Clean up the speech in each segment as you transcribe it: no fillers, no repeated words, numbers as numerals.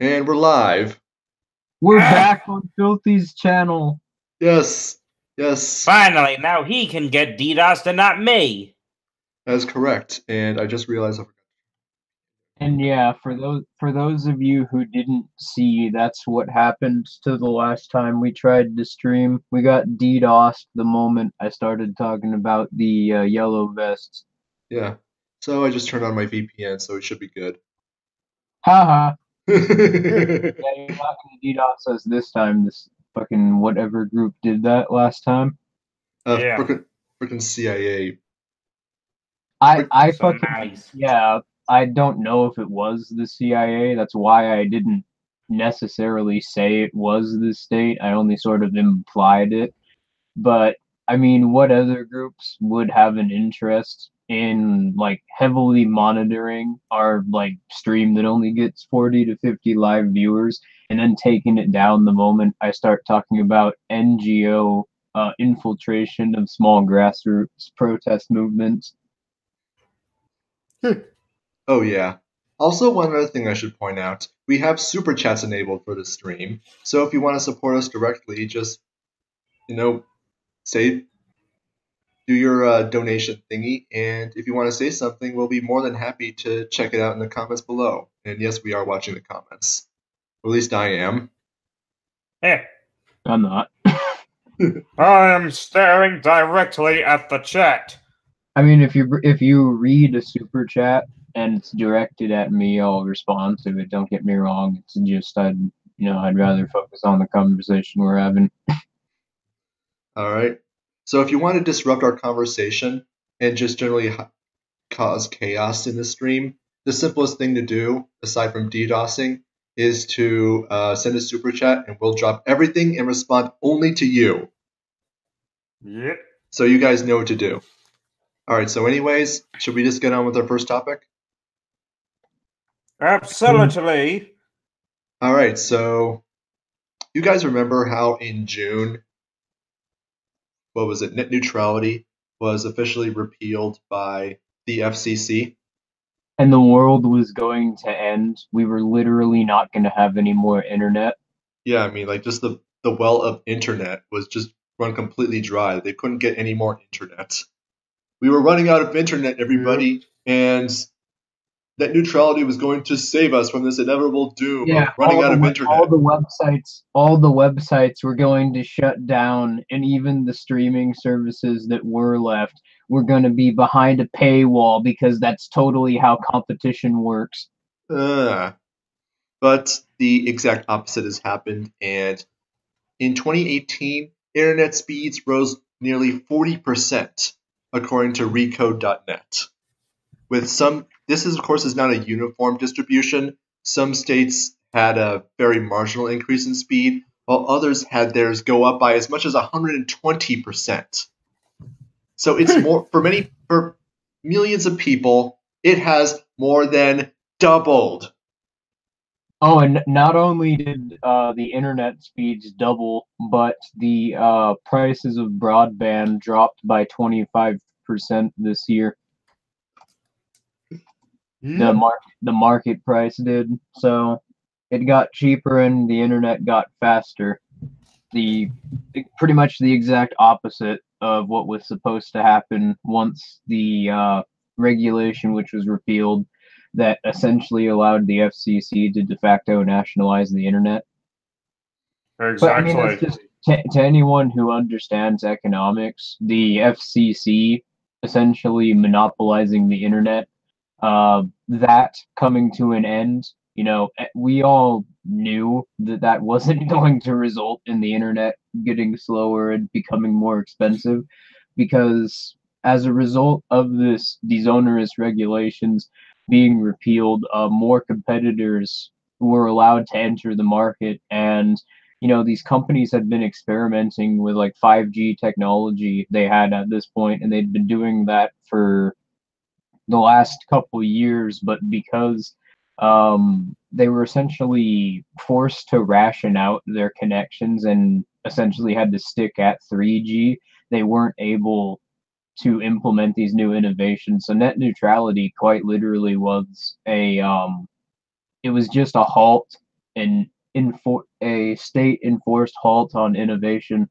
And we're live. We're back on Filthy's channel. Yes. Yes. Finally, now he can get DDoSed and not me. That's correct. And I just realized I forgot. And yeah, for those of you who didn't see, that's what happened to the last time we tried to stream. We got DDoSed the moment I started talking about the yellow vests. Yeah. So I just turned on my VPN, so it should be good. Haha. Yeah, you're not gonna DDoS us this time. This fucking whatever group did that last time. Yeah. Frickin' CIA. I So fucking nice. yeah. I don't know if it was the CIA. That's why I didn't necessarily say it was the state. I only sort of implied it. But I mean, what other groups would have an interest in like heavily monitoring our like stream that only gets 40 to 50 live viewers and then taking it down the moment I start talking about NGO infiltration of small grassroots protest movements? Oh, yeah. Also, one other thing I should point out, we have super chats enabled for the stream. So if you want to support us directly, just, say, do your donation thingy. And if you want to say something, we'll be more than happy to check it out in the comments below. And yes, we are watching the comments. Or at least I am. I'm not. I am staring directly at the chat. I mean, if you read a super chat and it's directed at me, I'll respond to it. Don't get me wrong. It's just I'd rather focus on the conversation we're having. All right. So if you want to disrupt our conversation and just generally cause chaos in the stream, the simplest thing to do, aside from DDoSing, is to send a super chat, and we'll drop everything and respond only to you. Yep. So you guys know what to do. All right. So, anyways, should we just get on with our first topic? Absolutely. All right. So, you guys remember how in June, what was it? Net neutrality was officially repealed by the FCC. And the world was going to end. We were literally not going to have any more internet. Yeah, I mean, like just the well of internet was just run completely dry. They couldn't get any more internet. We were running out of internet, everybody, and net neutrality was going to save us from this inevitable doom of running out of internet. All the websites were going to shut down, and even the streaming services that were left were going to be behind a paywall because that's totally how competition works. But the exact opposite has happened, and in 2018, internet speeds rose nearly 40%, according to recode.net. This is, of course, is not a uniform distribution. Some states had a very marginal increase in speed, while others had theirs go up by as much as 120%. So it's more for millions of people, it has more than doubled. Oh, and not only did the internet speeds double, but the prices of broadband dropped by 25% this year. The market price did, so it got cheaper and the internet got faster. Pretty much the exact opposite of what was supposed to happen once the regulation, which was repealed, that essentially allowed the FCC to de facto nationalize the internet. Exactly. But I mean, that's just to anyone who understands economics, the FCC essentially monopolizing the internet, that coming to an end, we all knew that wasn't going to result in the internet getting slower and becoming more expensive, because as a result of these onerous regulations being repealed, more competitors were allowed to enter the market, and these companies had been experimenting with like 5G technology they had at this point, and they'd been doing that for the last couple of years, but because they were essentially forced to ration out their connections and essentially had to stick at 3G, they weren't able to implement these new innovations. So net neutrality quite literally was it was just a halt a state-enforced halt on innovation.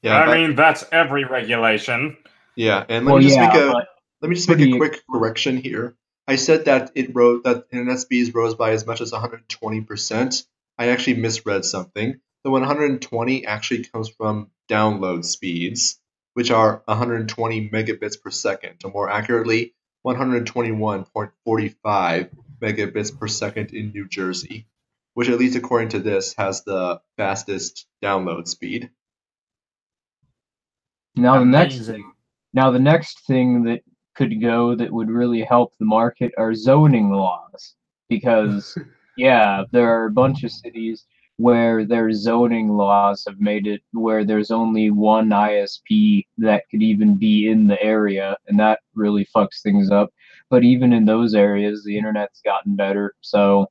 Yeah, I mean, that's every regulation. Yeah, and Well, yeah, let me just make a pretty quick correction here. I said that internet speeds rose by as much as 120%. I actually misread something. The 120 actually comes from download speeds, which are 120 megabits per second, or more accurately, 121.45 megabits per second in New Jersey, which at least according to this has the fastest download speed. Now Amazing. the next thing that could go that would really help the market are zoning laws, because yeah, there are a bunch of cities where their zoning laws have made it where there's only one ISP that could even be in the area, and that really fucks things up. But even in those areas, the internet's gotten better, so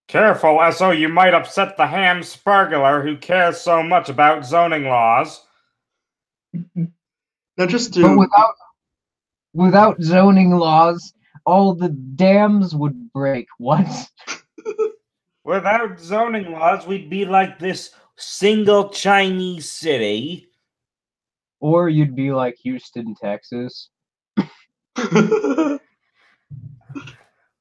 Careful, SO, you might upset the ham spargler who cares so much about zoning laws. Now, just but to without zoning laws, all the dams would break. What? Without zoning laws, we'd be like this single Chinese city. Or you'd be like Houston, Texas.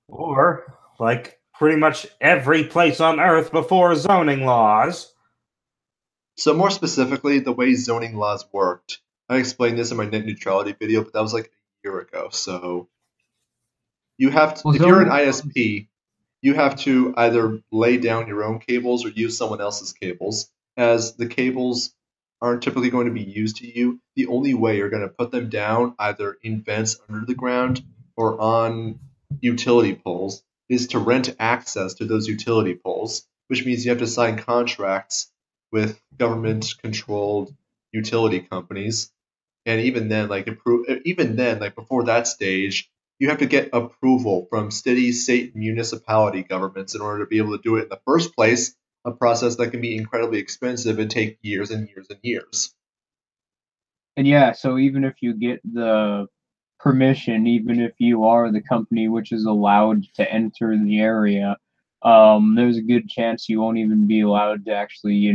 Or like pretty much every place on Earth before zoning laws. So more specifically, the way zoning laws worked. I explained this in my net neutrality video, but that was like a year ago. So you have to, if you're an ISP, you have to either lay down your own cables or use someone else's cables. As the cables aren't typically going to be used to you, the only way you're going to put them down, either in vents under the ground or on utility poles, is to rent access to those utility poles, which means you have to sign contracts with government-controlled utility companies. And even then, like before that stage, you have to get approval from city, state, municipality governments in order to be able to do it in the first place, a process that can be incredibly expensive and take years and years and years. And yeah, so even if you get the permission, even if you are the company which is allowed to enter the area, there's a good chance you won't even be allowed to actually,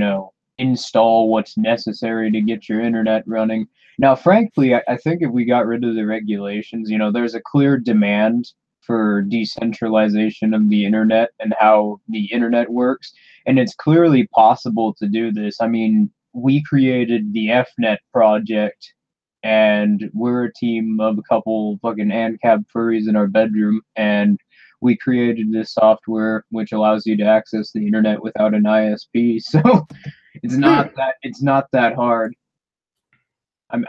install what's necessary to get your internet running. Now, frankly, I think if we got rid of the regulations, there's a clear demand for decentralization of the internet and how the internet works. And it's clearly possible to do this. I mean, we created the FNet project, and we're a team of a couple fucking ANCAP furries in our bedroom, and we created this software which allows you to access the internet without an ISP. So it's not that hard.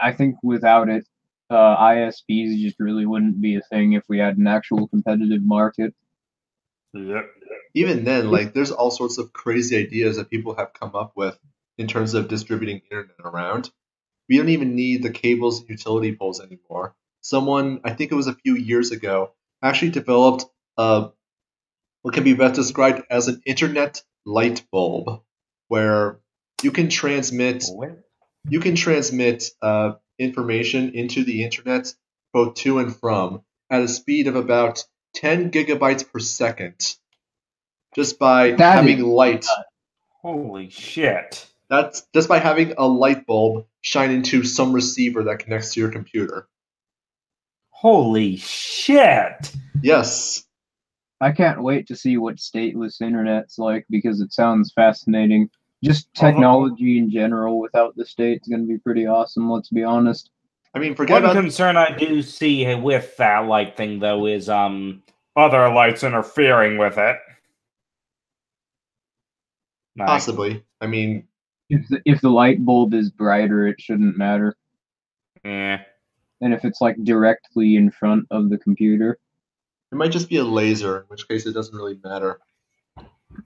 I think without it, ISPs just really wouldn't be a thing if we had an actual competitive market. Yep. Even then, like there's all sorts of crazy ideas that people have come up with in terms of distributing internet around. We don't even need the cables and utility poles anymore. Someone, I think it was a few years ago, actually developed what can be best described as an internet light bulb, where you can transmit information into the internet both to and from at a speed of about 10 gigabytes per second, just by having light. Holy shit. That's just by having a light bulb shine into some receiver that connects to your computer. Holy shit! Yes. I can't wait to see what stateless internet's like, because it sounds fascinating. Just technology in general without the state is going to be pretty awesome, let's be honest. I mean, forget One about... concern I do see with that light thing, though, is other lights interfering with it. Possibly. I mean... If the light bulb is brighter, it shouldn't matter. Yeah. And if it's like directly in front of the computer, it might just be a laser, in which case it doesn't really matter.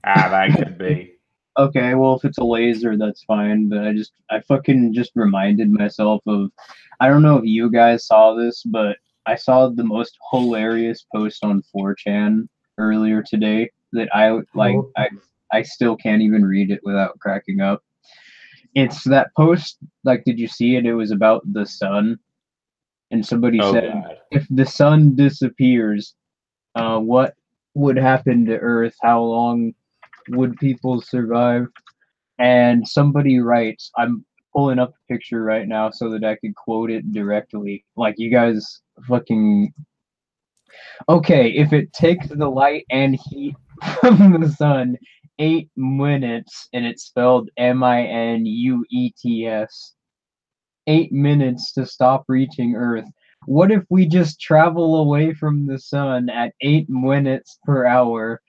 That could be. Okay, well, if it's a laser, that's fine, but I fucking just reminded myself of, I don't know if you guys saw this, but I saw the most hilarious post on 4chan earlier today that I still can't even read it without cracking up. It's that post, like, did you see it? It was about the sun, and somebody said, God. If the sun disappears, what would happen to Earth, how long would people survive? And somebody writes, I'm pulling up a picture right now so that I could quote it directly. Like, you guys fucking. Okay, if it takes the light and heat from the sun 8 minutes, and it's spelled minuets, 8 minutes to stop reaching Earth. What if we just travel away from the sun at 8 minutes per hour?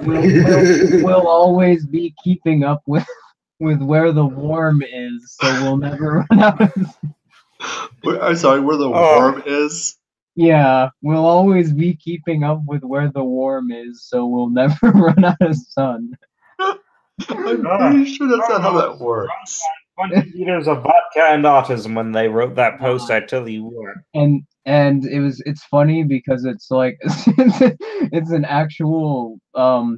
We'll always be keeping up with where the warm is, so we'll never run out of. I'm sorry, where the warm is? Yeah, we'll always be keeping up with where the warm is, so we'll never run out of sun. I'm pretty sure that's not how that works. 20 liters of vodka and autism when they wrote that post. I tell you what. And it's funny because it's like it's an actual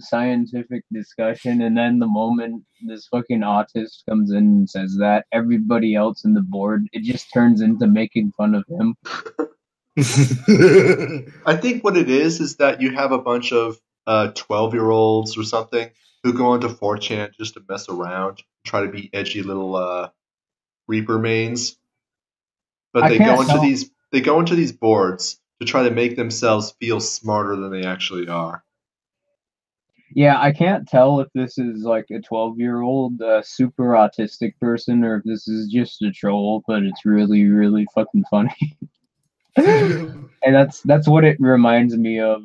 scientific discussion, and then the moment this fucking autist comes in and says that, everybody else in the board, it just turns into making fun of him. I think what it is that you have a bunch of 12-year-olds or something who go onto 4chan just to mess around, try to be edgy little Reaper mains. But they go into these boards to try to make themselves feel smarter than they actually are. Yeah, I can't tell if this is like a 12-year-old super autistic person or if this is just a troll, but it's really, really fucking funny. And that's what it reminds me of.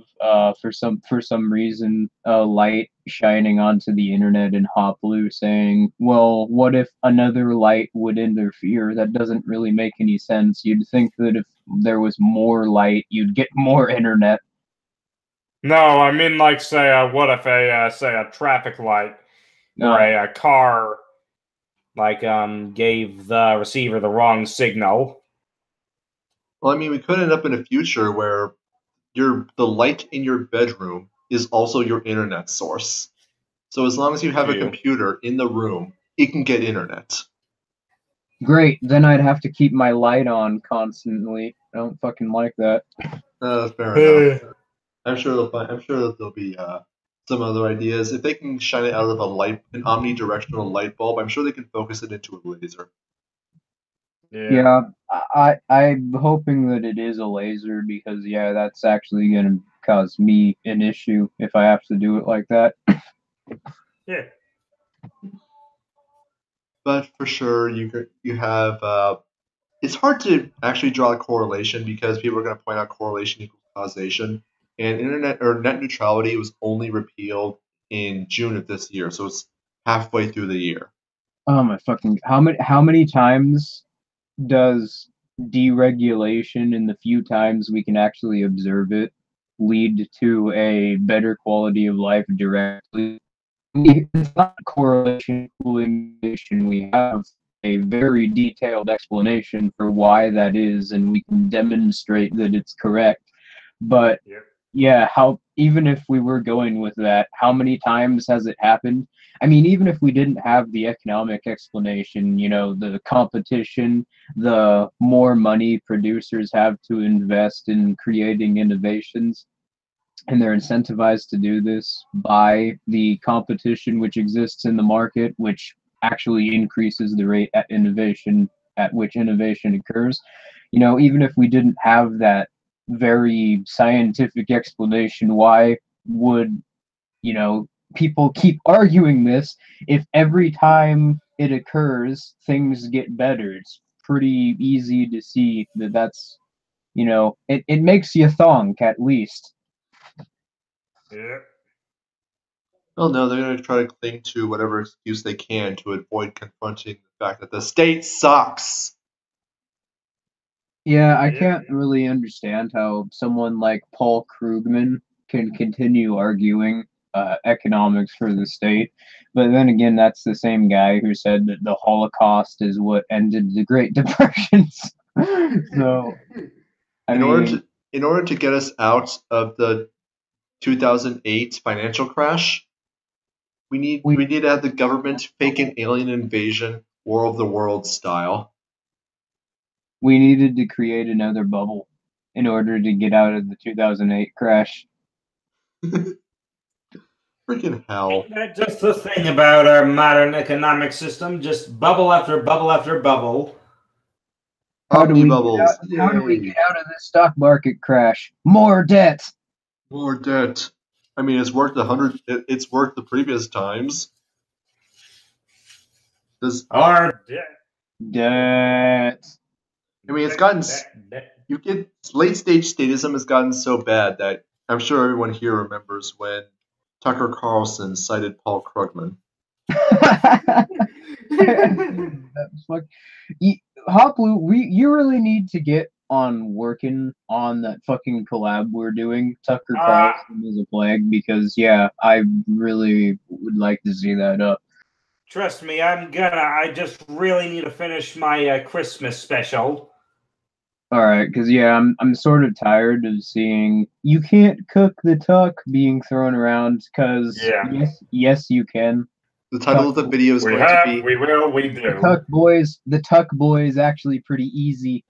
For some reason, light shining onto the internet in hot blue saying, "Well, what if another light would interfere?" That doesn't really make any sense. You'd think that if there was more light, you'd get more internet. No, I mean, like, say, what if a traffic light or a car, like, gave the receiver the wrong signal? Well, I mean, we could end up in a future where the light in your bedroom is also your internet source. So as long as you have a computer in the room, it can get internet. Great. Then I'd have to keep my light on constantly. I don't fucking like that. Fair enough. I'm sure that there'll be some other ideas. If they can shine it out of an omnidirectional light bulb, I'm sure they can focus it into a laser. Yeah, I'm hoping that it is a laser because, yeah, that's actually going to cause me an issue if I have to do it like that. Yeah. But for sure, you have. It's hard to actually draw a correlation because people are going to point out correlation equals causation. And net neutrality was only repealed in June of this year, so it's halfway through the year. Oh my fucking! How many times does deregulation, in the few times we can actually observe it, lead to a better quality of life directly? It's not correlation correlation. We have a very detailed explanation for why that is, and we can demonstrate that it's correct. But yeah, even if we were going with that, how many times has it happened? I mean, even if we didn't have the economic explanation, the competition, the more money producers have to invest in creating innovations, and they're incentivized to do this by the competition which exists in the market, which actually increases the rate at which innovation occurs. Even if we didn't have that very scientific explanation, why would people keep arguing this if every time it occurs things get better? It's pretty easy to see that's it makes you thonk, at least. Yeah. Well, no, they're going to try to cling to whatever excuse they can to avoid confronting the fact that the state sucks. Yeah, I can't really understand how someone like Paul Krugman can continue arguing economics for the state. But then again, that's the same guy who said that the Holocaust is what ended the Great Depressions. So, in order to get us out of the 2008 financial crash, we need to have the government fake an alien invasion, War of the Worlds style. We needed to create another bubble in order to get out of the 2008 crash. Freaking hell. Isn't that just the thing about our modern economic system? Just bubble after bubble after bubble. How do we Bubbles. get Yay. out of this stock market crash? More debt. More debt. I mean, it's worked it's worked the previous times. Our debt. Debt. I mean, it's gotten late stage statism has gotten so bad that I'm sure everyone here remembers when Tucker Carlson cited Paul Krugman. Hoplu, you really need to get on working on that fucking collab we're doing. Tucker Carlson is a plague because I really would like to see that up. Trust me, I just really need to finish my Christmas special. All right, because I'm sort of tired of seeing "you can't cook the tuck" being thrown around. Because yes, you can. The title of the video is going to be "We will, we do." The Tuck Boys actually pretty easy.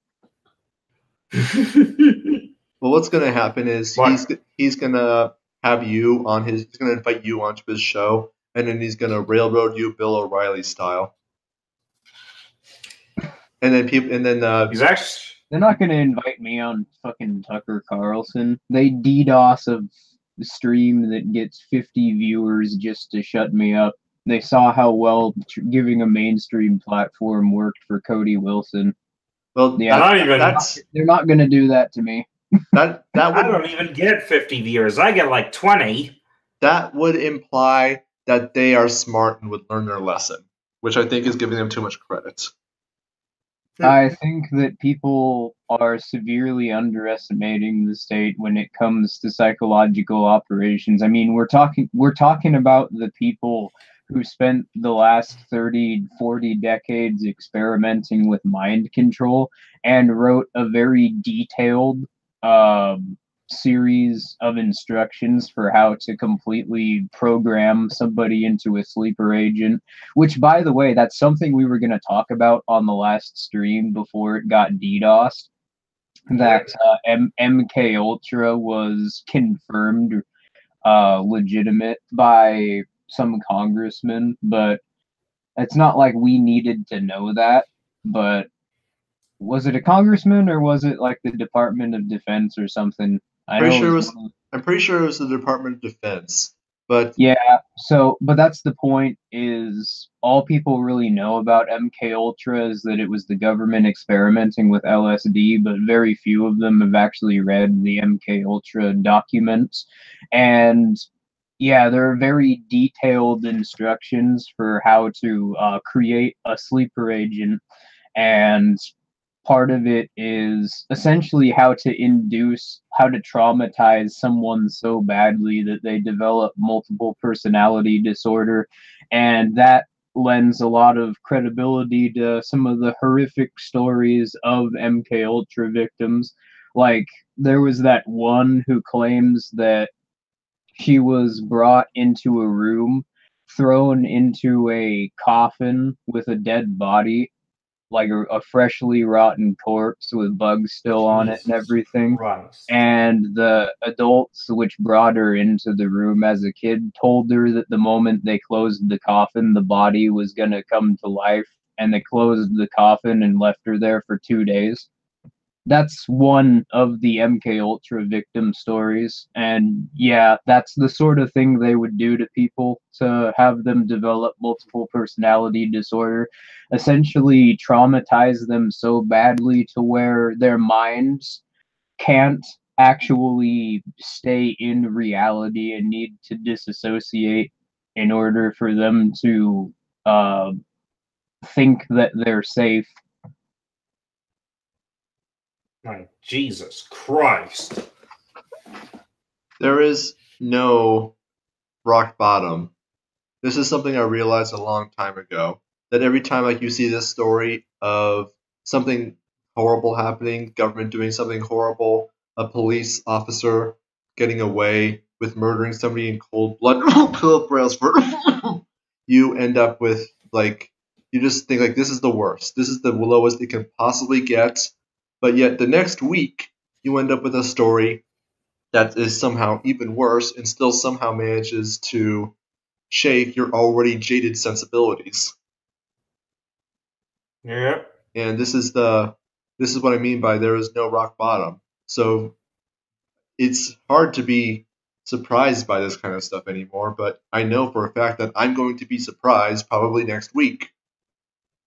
Well, what's going to happen is he's going to have you on he's going to invite you onto his show, and then he's going to railroad you Bill O'Reilly style. And then he's actually. They're not going to invite me on fucking Tucker Carlson. They DDoS a stream that gets 50 viewers just to shut me up. They saw how well giving a mainstream platform worked for Cody Wilson. Well, they're not going to do that to me. I don't even get 50 viewers. I get like 20. That would imply that they are smart and would learn their lesson, which I think is giving them too much credit. I think that people are severely underestimating the state when it comes to psychological operations. I mean, we're talking about the people who spent the last 30, 40 decades experimenting with mind control and wrote a very detailed series of instructions for how to completely program somebody into a sleeper agent, which, by the way, that's something we were going to talk about on the last stream before it got DDoSed, that MKUltra was confirmed legitimate by some congressman, but it's not like we needed to know that. But was it a congressman or was it like the Department of Defense or something? I'm pretty sure it was the Department of Defense. But but that's the point, is all people really know about MKUltra is that it was the government experimenting with LSD, but very few of them have actually read the MKUltra documents. And there are very detailed instructions for how to create a sleeper agent, and part of it is essentially how to traumatize someone so badly that they develop multiple personality disorder. And that lends a lot of credibility to some of the horrific stories of MKUltra victims. Like, there was that one who claims that she was brought into a room, thrown into a coffin with a dead body, like a freshly rotten corpse with bugs still on it and everything. Christ. And the adults which brought her into the room as a kid told her that the moment they closed the coffin, the body was going to come to life, and they closed the coffin and left her there for 2 days. That's one of the MKUltra victim stories. And that's the sort of thing they would do to people to have them develop multiple personality disorder. Essentially traumatize them so badly to where their minds can't actually stay in reality and need to disassociate in order for them to think that they're safe. My Jesus Christ. There is no rock bottom. This is something I realized a long time ago. That every time you see this story of something horrible happening, government doing something horrible, a police officer getting away with murdering somebody in cold blood, you end up with you just think this is the worst. This is the lowest it can possibly get. But yet the next week, you end up with a story that is somehow even worse and still somehow manages to shake your already jaded sensibilities. Yeah. And this is what I mean by there is no rock bottom. So it's hard to be surprised by this kind of stuff anymore, but I know for a fact that I'm going to be surprised probably next week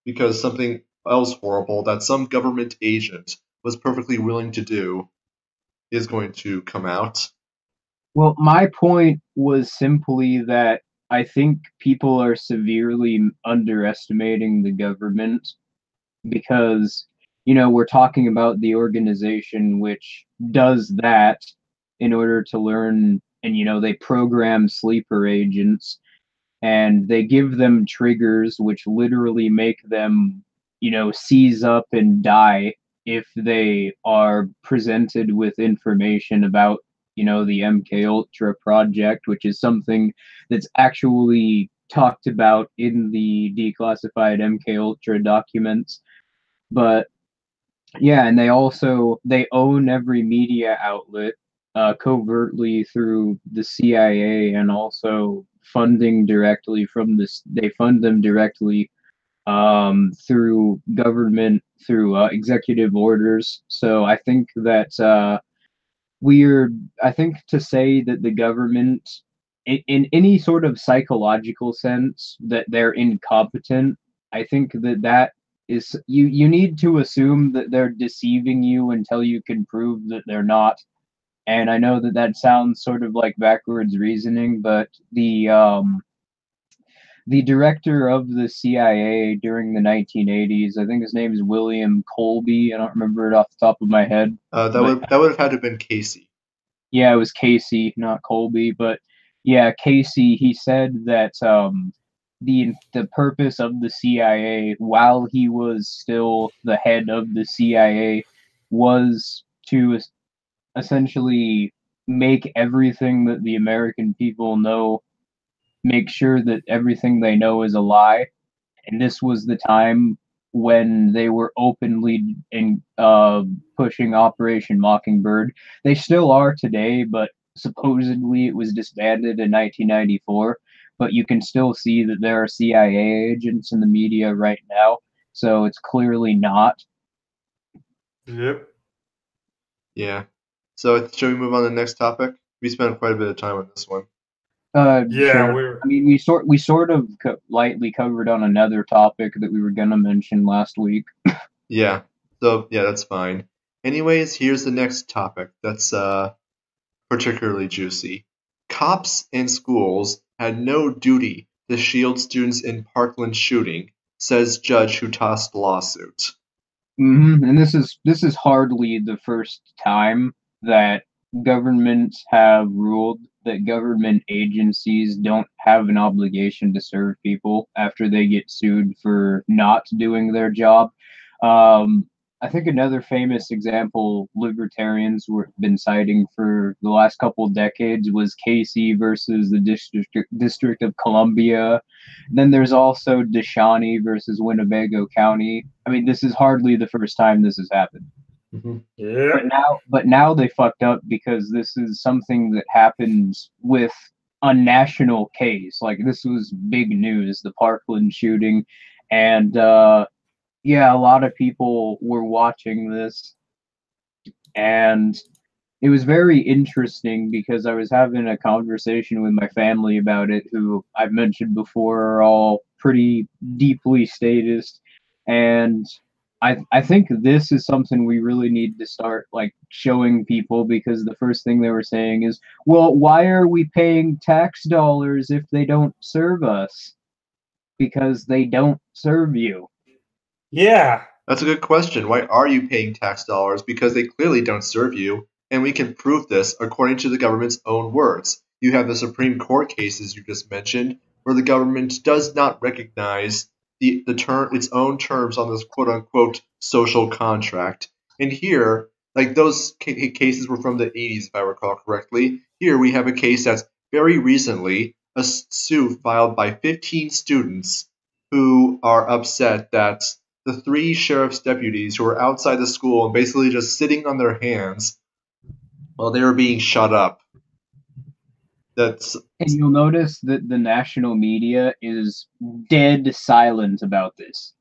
because something else horrible that some government agent was perfectly willing to do is going to come out. Well, my point was simply that I think people are severely underestimating the government because, we're talking about the organization which does that in order to learn, and, they program sleeper agents and they give them triggers which literally make them, seize up and die if they are presented with information about, the MKUltra project, which is something that's actually talked about in the declassified MKUltra documents. But yeah, and they own every media outlet covertly through the CIA, and also funding directly from this. They fund them directly through government, through executive orders. So I think that I think to say that the government, in any sort of psychological sense, that they're incompetent, I think that is, you need to assume that they're deceiving you until you can prove that they're not. And I know that that sounds sort of like backwards reasoning, but the director of the CIA during the 1980s, I think his name is William Colby. I don't remember it off the top of my head. That would have had to have been Casey. Yeah, it was Casey, not Colby, but yeah, Casey. He said that the purpose of the CIA, while he was still the head of the CIA, was to essentially make everything that the American people know, make sure that everything they know is a lie. And this was the time when they were openly pushing Operation Mockingbird. They still are today, but supposedly it was disbanded in 1994. But you can still see that there are CIA agents in the media right now, so it's clearly not. Yep. Yeah. So shall we move on to the next topic? We spent quite a bit of time on this one. Yeah, sure. I mean, we sort of lightly covered on another topic that we were gonna mention last week. Yeah. So yeah, that's fine. Anyways, here's the next topic that's particularly juicy. Cops and schools had no duty to shield students in Parkland shooting, says judge who tossed lawsuit. And this is hardly the first time that governments have ruled that government agencies don't have an obligation to serve people after they get sued for not doing their job. I think another famous example libertarians have been citing for the last couple of decades was Casey versus the District of Columbia. Then there's also Deshawney versus Winnebago County. I mean, this is hardly the first time this has happened. Mm-hmm. Yeah. But now they fucked up because this is something that happens with a national case. Like, this was big news, the Parkland shooting, and yeah, a lot of people were watching this, and it was very interesting because I was having a conversation with my family about it, who I've mentioned before are all pretty deeply statist, and I think this is something we really need to start like showing people, because the first thing they were saying is, well, why are we paying tax dollars if they don't serve us? Because they don't serve you. Yeah. That's a good question. Why are you paying tax dollars? Because they clearly don't serve you, and we can prove this according to the government's own words. You have the Supreme Court cases you just mentioned, where the government does not recognize its own terms on this quote unquote social contract. And here, like those cases were from the 80s, if I recall correctly. Here we have a case that's very recently a suit filed by 15 students who are upset that the 3 sheriff's deputies who were outside the school and basically just sitting on their hands while they were being shut up. And you'll notice that the national media is dead silent about this.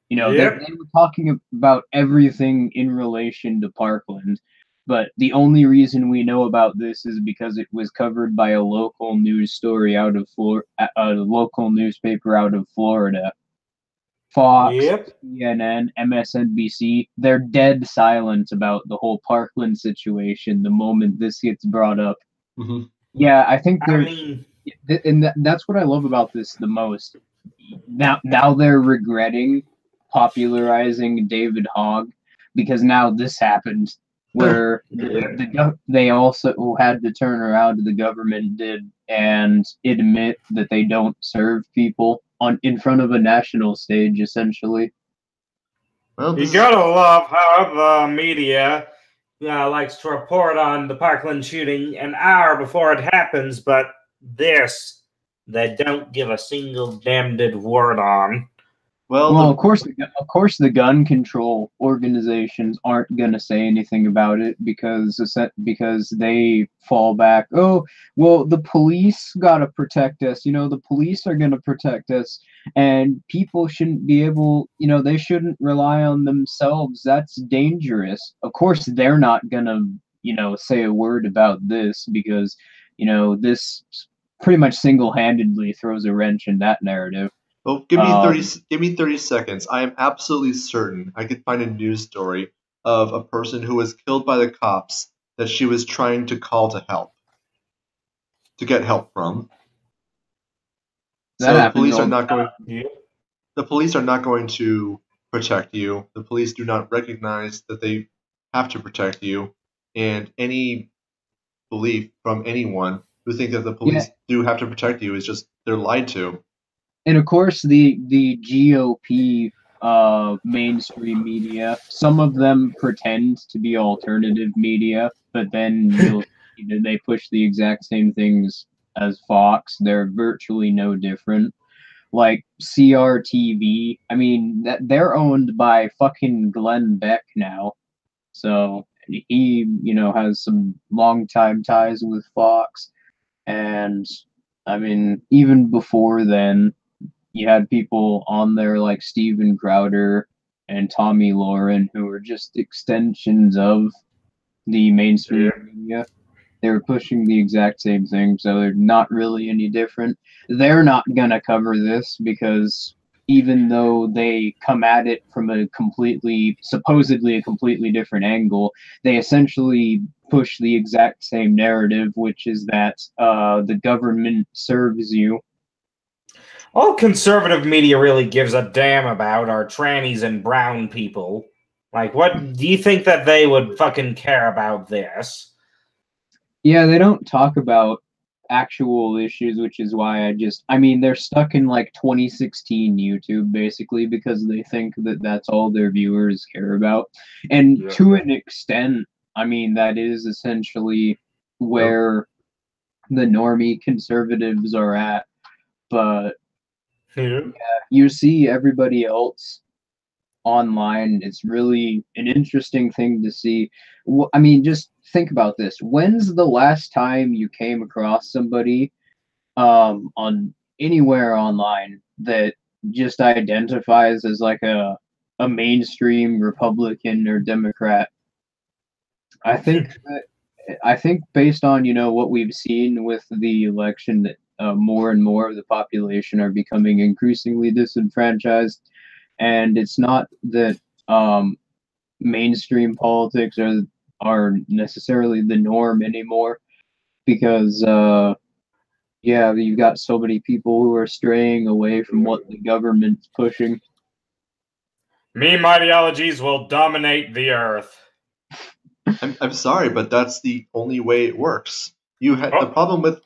You know, they were talking about everything in relation to Parkland, but the only reason we know about this is because it was covered by a local news story out of a local newspaper out of Florida. Fox, CNN, MSNBC, they're dead silent about the whole Parkland situation the moment this gets brought up. Mm-hmm. Yeah, I think and that's what I love about this the most. Now they're regretting popularizing David Hogg because now this happened where they also had to turn around to the government did and admit that they don't serve people in front of a national stage, essentially. Well, you gotta love how the media likes to report on the Parkland shooting an hour before it happens, but this they don't give a single damned word on. Well, of course, the gun control organizations aren't going to say anything about it because they fall back. Oh, well, the police got to protect us. You know, the police are going to protect us, and people shouldn't be able. You know, they shouldn't rely on themselves. That's dangerous. Of course, they're not going to, say a word about this because, this pretty much single-handedly throws a wrench in that narrative. Well, give me 30 seconds. I am absolutely certain I could find a news story of a person who was killed by the cops that she was trying to call to get help from. So the police are not going. The police are not going to protect you. The police do not recognize that they have to protect you, and any belief from anyone who think that the police do have to protect you is just they're lied to. And of course, the GOP mainstream media, some of them pretend to be alternative media, but then they push the exact same things as Fox. They're virtually no different. Like CRTV, I mean, they're owned by fucking Glenn Beck now. So he, has some long-time ties with Fox. And, I mean, even before then, you had people on there like Steven Crowder and Tommy Lauren who were just extensions of the mainstream media. They were pushing the exact same thing, so they're not really any different. They're not going to cover this because even though they come at it from supposedly a completely different angle, they essentially push the exact same narrative, which is that the government serves you. All conservative media really gives a damn about are trannies and brown people. Like, what do you think that they would fucking care about this? Yeah, they don't talk about actual issues, which is why they're stuck in like 2016 YouTube basically because they think that that's all their viewers care about. And to an extent, that is essentially where the normie conservatives are at. But you see everybody else online. It's really an interesting thing to see. Just think about this. When's the last time you came across somebody on anywhere online that just identifies as like a mainstream Republican or Democrat? I think based on what we've seen with the election that more and more of the population are becoming increasingly disenfranchised, and it's not that mainstream politics are necessarily the norm anymore, because you've got so many people who are straying away from what the government's pushing. Meme ideologies will dominate the earth. I'm sorry, but that's the only way it works. You had the problem with.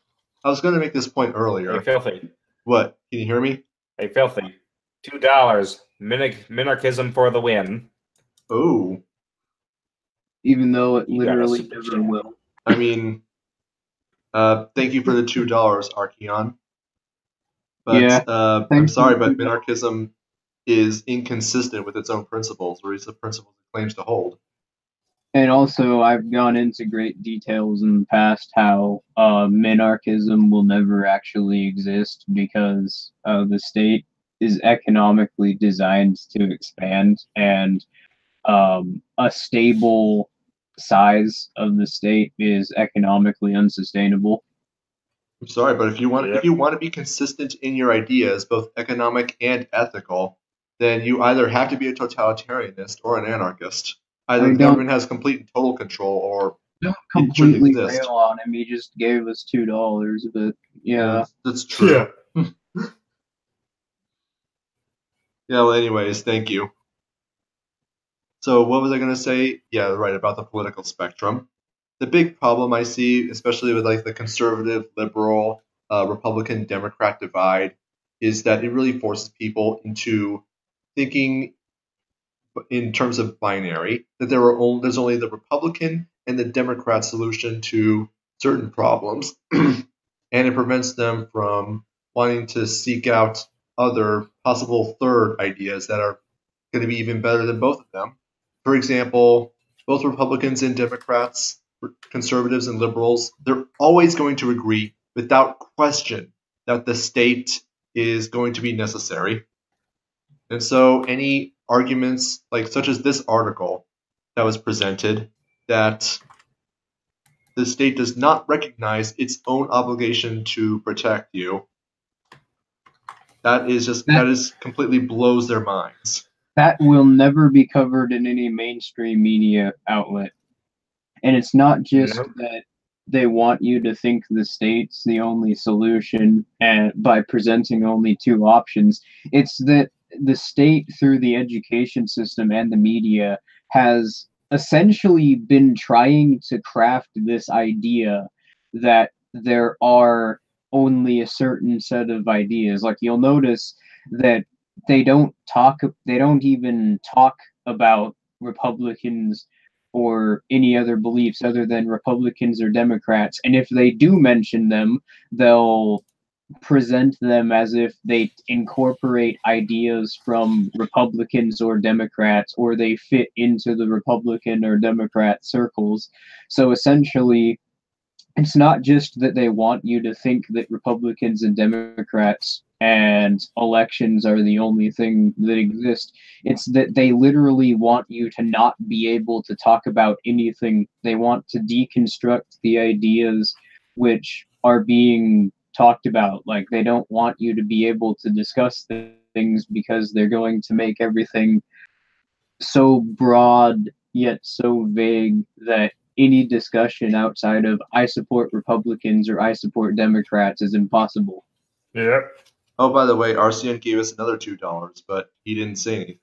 I was going to make this point earlier. Hey, Filthy. What? Can you hear me? Hey, Filthy. $2. Minarchism for the win. Oh. Even though it literally never will. Thank you for the $2, Archeon. But I'm sorry, but minarchism is inconsistent with its own principles, or its the principles it claims to hold. And also, I've gone into great details in the past how minarchism will never actually exist because the state is economically designed to expand, and a stable size of the state is economically unsustainable. I'm sorry, but if you want to be consistent in your ideas, both economic and ethical, then you either have to be a totalitarianist or an anarchist. Either the government has complete and total control, or don't completely rail on him. He just gave us $2, but yeah, that's true. Yeah. Yeah. Well, anyways, thank you. So, what was I going to say? Yeah, right, about the political spectrum. The big problem I see, especially with like the conservative, liberal, Republican, Democrat divide, is that it really forces people into thinking in terms of binary, that there's only the Republican and the Democrat solution to certain problems, and it prevents them from wanting to seek out other possible third ideas that are going to be even better than both of them. For example, both Republicans and Democrats, conservatives and liberals, they're always going to agree without question that the state is going to be necessary. And so any arguments like such as this article that was presented, that the state does not recognize its own obligation to protect you, that is completely blows their minds. That will never be covered in any mainstream media outlet. And it's not just that they want you to think the state's the only solution and by presenting only two options. It's that the state, through the education system and the media, has essentially been trying to craft this idea that there are only a certain set of ideas. Like, you'll notice that they don't even talk about Republicans or any other beliefs other than Republicans or Democrats. And if they do mention them, they'll present them as if they incorporate ideas from Republicans or Democrats, or they fit into the Republican or Democrat circles. So essentially, it's not just that they want you to think that Republicans and Democrats and elections are the only thing that exist. It's that they literally want you to not be able to talk about anything. They want to deconstruct the ideas which are being talked about. Like, they don't want you to be able to discuss things because they're going to make everything so broad yet so vague that any discussion outside of I support Republicans or I support Democrats is impossible. Yeah. Oh, by the way, RCN gave us another $2, but he didn't say anything.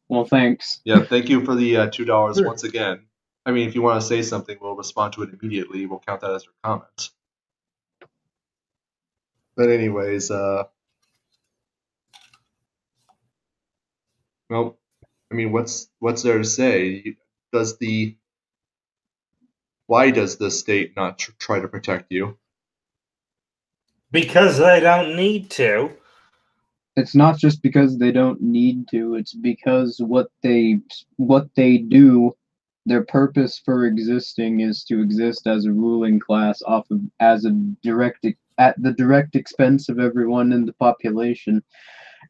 Well, thanks. Yeah, thank you for the $2 once again. I mean, if you want to say something, we'll respond to it immediately. We'll count that as your comment. But anyways, well, I mean, what's there to say? Why does the state not try to protect you? Because they don't need to. It's not just because they don't need to. It's because what they do, their purpose for existing is to exist as a ruling class at the direct expense of everyone in the population.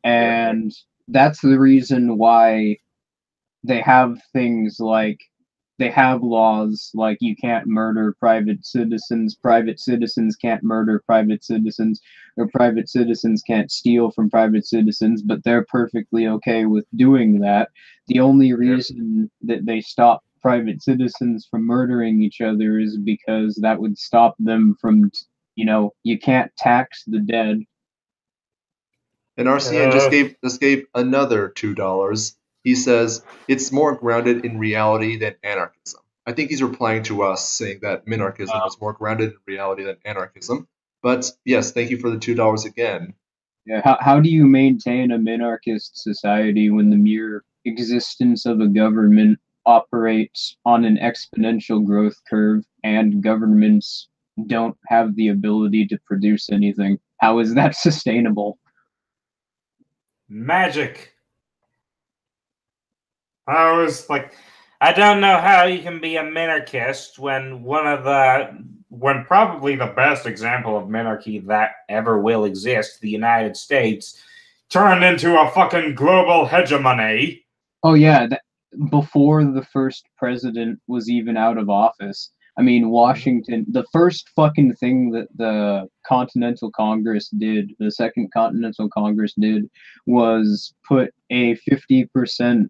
And that's the reason why they have things like, they have laws like you can't murder private citizens can't murder private citizens, or private citizens can't steal from private citizens, but they're perfectly okay with doing that. The only reason that they stop private citizens from murdering each other is because that would stop them from, you can't tax the dead. And RCN just gave another $2. He says it's more grounded in reality than anarchism. I think he's replying to us saying that minarchism was more grounded in reality than anarchism. But yes, thank you for the $2 again. Yeah, how do you maintain a minarchist society when the mere existence of a government operates on an exponential growth curve and governments don't have the ability to produce anything? How is that sustainable? Magic. I was like, I don't know how you can be a minarchist when when probably the best example of minarchy that ever will exist, the United States, turned into a fucking global hegemony. Oh yeah, before the first president was even out of office. I mean, Washington, the first fucking thing that the Continental Congress did, the Second Continental Congress did, was put a 50%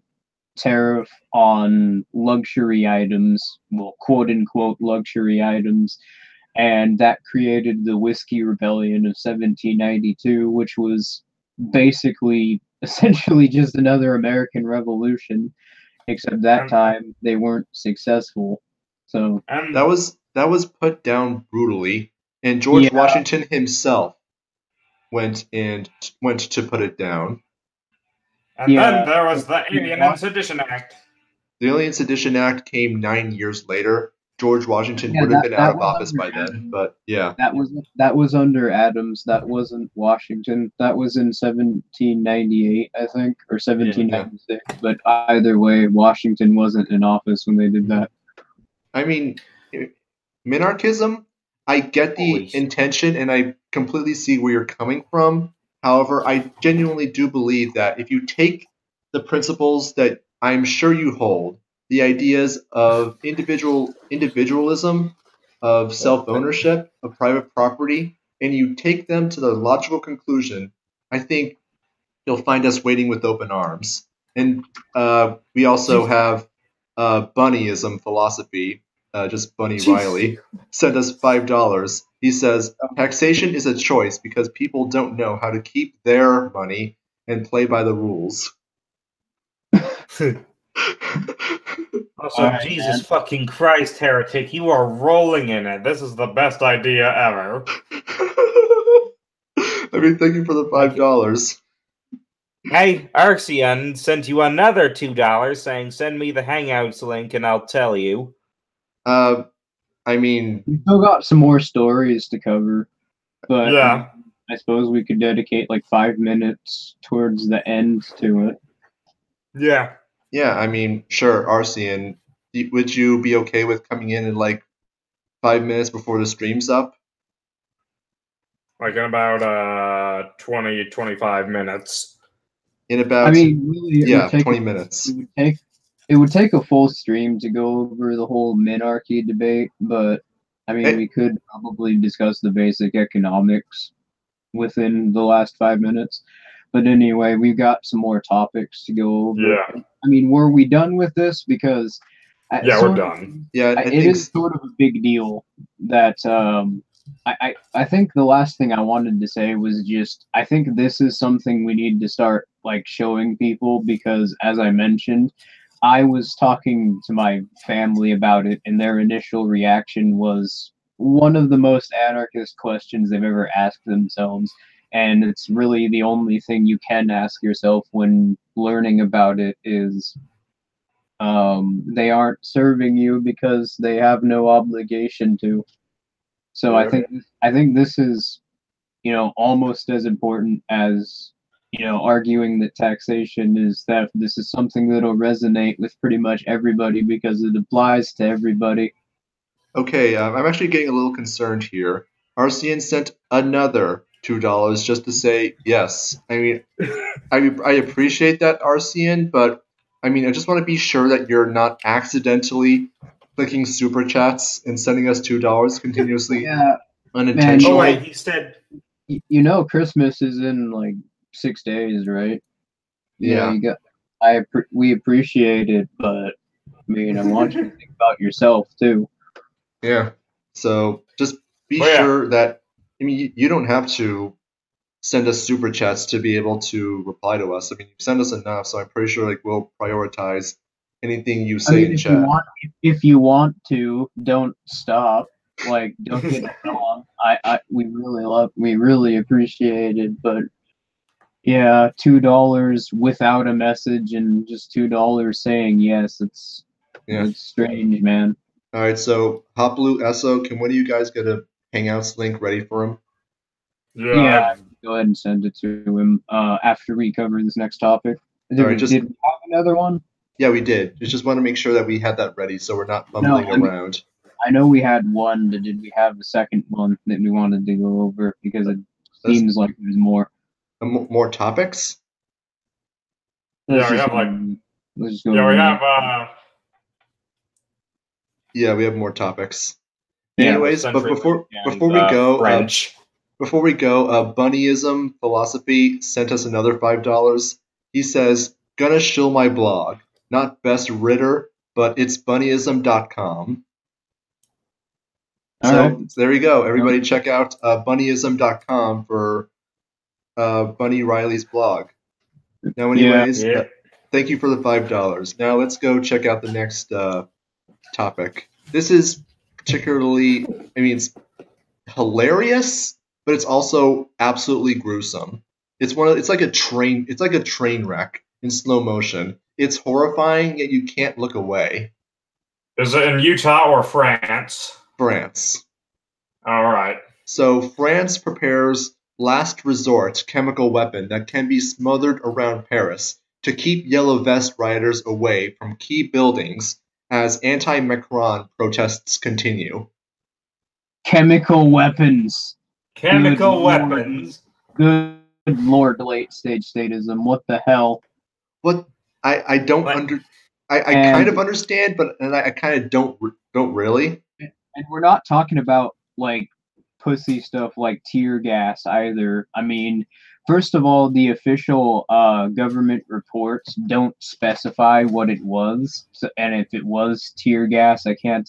tariff on luxury items, well, quote unquote luxury items, and that created the Whiskey Rebellion of 1792, which was basically essentially just another American Revolution, except that time they weren't successful. So that was put down brutally, and George Washington himself went to put it down. And then there was the Alien and Sedition Act. The Alien Sedition Act came 9 years later. George Washington would have been out of office by then, but yeah. That was under Adams. That wasn't Washington. That was in 1798, I think, or 1796. Yeah. But either way, Washington wasn't in office when they did that. I mean, minarchism, I get the intention, and I completely see where you're coming from. However, I genuinely do believe that if you take the principles that I'm sure you hold, the ideas of individualism, of self-ownership, of private property, and you take them to the logical conclusion, I think you'll find us waiting with open arms. And we also have bunnyism philosophy, just Bunny Riley, sent us $5. He says, taxation is a choice because people don't know how to keep their money and play by the rules. Also, right, Jesus fucking Christ, heretic, you are rolling in it. This is the best idea ever. I mean, thank you for the $5. Hey, Arxion sent you another $2 saying, send me the Hangouts link and I'll tell you. I mean... We still got some more stories to cover, but yeah. I suppose we could dedicate like 5 minutes towards the end to it. Yeah. Yeah, I mean, sure, Arxion, would you be okay with coming in like 5 minutes before the stream's up? Like in about 20, 25 minutes. In about, I mean, really, 20 minutes. It would take a full stream to go over the whole minarchy debate, but I mean, we could probably discuss the basic economics within the last 5 minutes. But anyway, we've got some more topics to go over. Yeah. I mean, were we done with this? Because we're done. Yeah, it is sort of a big deal that I think the last thing I wanted to say was just I think this is something we need to start like showing people because, as I mentioned, I was talking to my family about it, and their initial reaction was one of the most anarchist questions they've ever asked themselves. And it's really the only thing you can ask yourself when learning about it is they aren't serving you because they have no obligation to. So I think this is, almost as important as, arguing that taxation is theft. This is something that'll resonate with pretty much everybody because it applies to everybody. Okay, I'm actually getting a little concerned here. Arxion sent another $2 just to say yes. I mean, I appreciate that, Arxion, but I mean, I just want to be sure that you're not accidentally clicking super chats and sending us $2 continuously unintentionally. Oh wait, he said, Christmas is in like 6 days, right? Yeah. We appreciate it, but I mean, I want you to think about yourself too. Yeah. So just be sure that. I mean, you don't have to send us super chats to be able to reply to us. I mean, you send us enough, so I'm pretty sure we'll prioritize anything you say in chat. If you want to, don't stop. Don't get it wrong. We really appreciate it, but yeah, $2 without a message and just $2 saying yes, it's strange, man. All right, so Hot Blue Esso, can one of you guys get a Hangouts link ready for him? Yeah, go ahead and send it to him after we cover this next topic. Did we have another one? Yeah, we did. Just want to make sure that we had that ready so we're not fumbling around. I know we had one, but did we have a second one that we wanted to go over? Because it seems like there's more. More topics? Yeah, we have like. Let's just go. Yeah, we have. Yeah, we have more topics. Yeah, anyways, but before we go, Bunnyism Philosophy sent us another $5. He says, "Gonna shill my blog, not best writer, but it's bunnyism.com." So there you go. Everybody check out bunnyism.com for Bunny Riley's blog. Now, anyways, thank you for the $5. Now let's go check out the next topic. This is particularly, it's hilarious, but it's also absolutely gruesome. It's like a train wreck in slow motion. It's horrifying, yet you can't look away. Is it in Utah or France? France. All right. So France prepares last resort chemical weapon that can be smothered around Paris to keep Yellow Vest rioters away from key buildings as anti-Macron protests continue. Chemical weapons. Chemical weapons. Good Lord, late stage statism. What the hell? What? I don't I kind of understand, but I kind of don't really. And we're not talking about like pussy stuff like tear gas either. I mean, first of all, the official government reports don't specify what it was, and if it was tear gas, I can't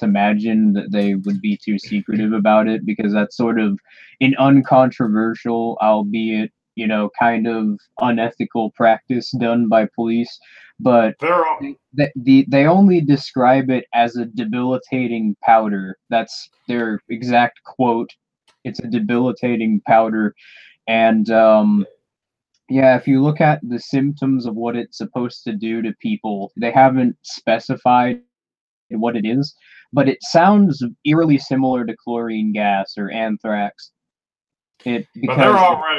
imagine that they would be too secretive about it, because that's sort of an uncontroversial, albeit kind of unethical practice done by police. But they only describe it as a debilitating powder. That's their exact quote. It's a debilitating powder. And if you look at the symptoms of what it's supposed to do to people, they haven't specified what it is, but it sounds eerily similar to chlorine gas or anthrax. Because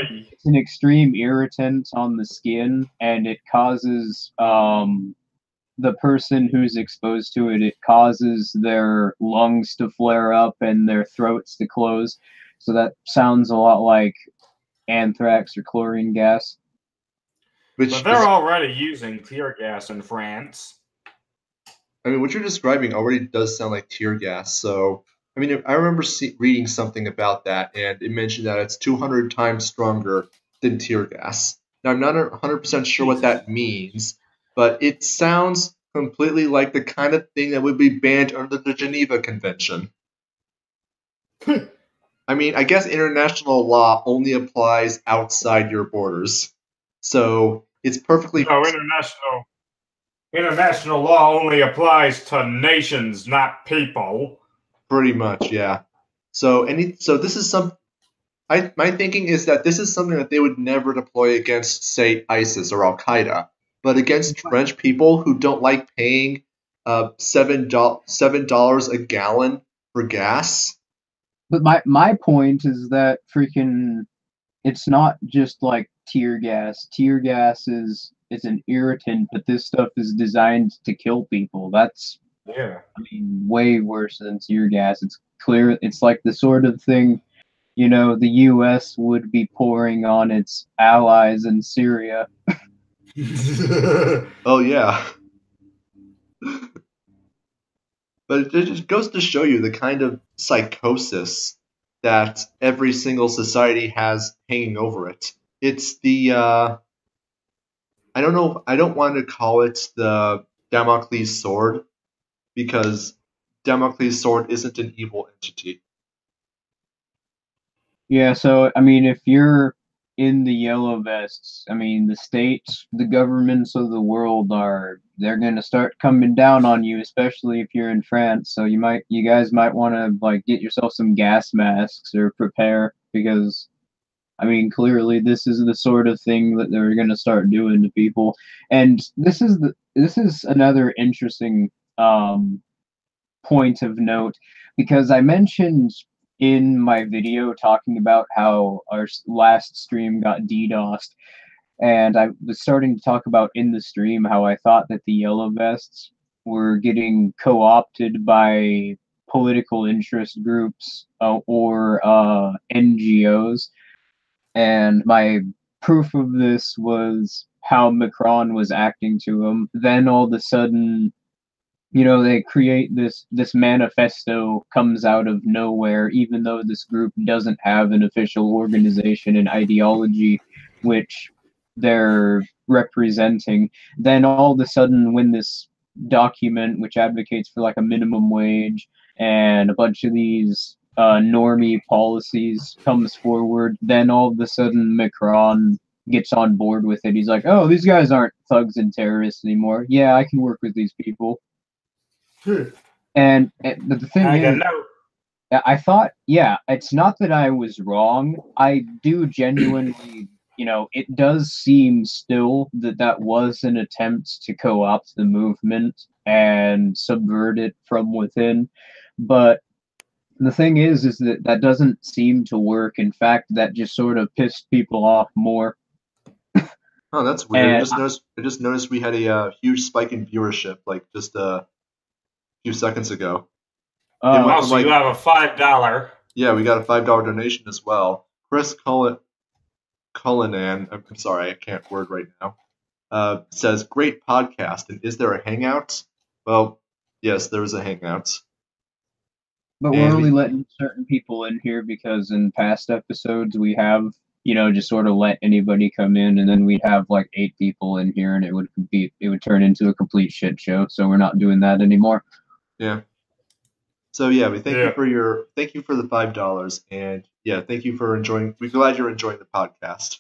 it's an extreme irritant on the skin, and it causes the person who's exposed to it, it causes their lungs to flare up and their throats to close. So that sounds a lot like anthrax or chlorine gas. But they're already using tear gas in France. I mean, what you're describing already does sound like tear gas. So, I mean, I remember reading something about that, and it mentioned that it's 200 times stronger than tear gas. Now, I'm not 100% sure what that means, but it sounds completely like the kind of thing that would be banned under the Geneva Convention. I mean, I guess international law only applies outside your borders. So, it's perfectly... No, international law only applies to nations, not people. Pretty much, yeah. So this is my thinking is that this is something that they would never deploy against, say, ISIS or Al Qaeda, but against French people who don't like paying $7 a gallon for gas. But my point is that it's not just like tear gas. Tear gas is an irritant, but this stuff is designed to kill people. That's way worse than tear gas. It's clear. It's like the sort of thing, the U.S. would be pouring on its allies in Syria. Oh yeah. But it just goes to show you the kind of psychosis that every single society has hanging over it. It's the I don't know. I don't want to call it the Damocles sword, because Damocles sword isn't an evil entity. Yeah, so, I mean, if you're in the yellow vests, I mean, the states, the governments of the world they're going to start coming down on you, especially if you're in France. So you guys might want to, like, get yourself some gas masks or prepare, because, I mean, clearly this is the sort of thing that they're going to start doing to people. And this is another interesting point of note, because I mentioned in my video talking about how our last stream got DDoSed, And I was starting to talk about in the stream how I thought that the yellow vests were getting co-opted by political interest groups or NGOs. And my proof of this was how Macron was acting to him. Then all of a sudden, they create this manifesto comes out of nowhere, even though this group doesn't have an official organization and ideology which they're representing. Then all of a sudden, when this document, which advocates for like a minimum wage and a bunch of these normie policies comes forward, then all of a sudden Macron gets on board with it. He's like, oh, these guys aren't thugs and terrorists anymore. Yeah, I can work with these people. And but the thing is, I thought, yeah, it's not that I was wrong. I do genuinely, it does seem still that was an attempt to co-opt the movement and subvert it from within. But the thing is that doesn't seem to work. In fact, that just sort of pissed people off more. Oh, that's weird. I just noticed we had a huge spike in viewership, like just a few seconds ago. Also, you have a $5. Yeah, we got a $5 donation as well. Chris Cullinan, I'm sorry, I can't word right now, says, great podcast, and is there a hangout? Well, yes, there is a hangout. But we're only letting certain people in here because in past episodes we have, just sort of let anybody come in, and then we'd have like 8 people in here, and it would turn into a complete shit show. So we're not doing that anymore. Yeah. So yeah, we thank you for the $5, and yeah, thank you for enjoying. We're glad you're enjoying the podcast.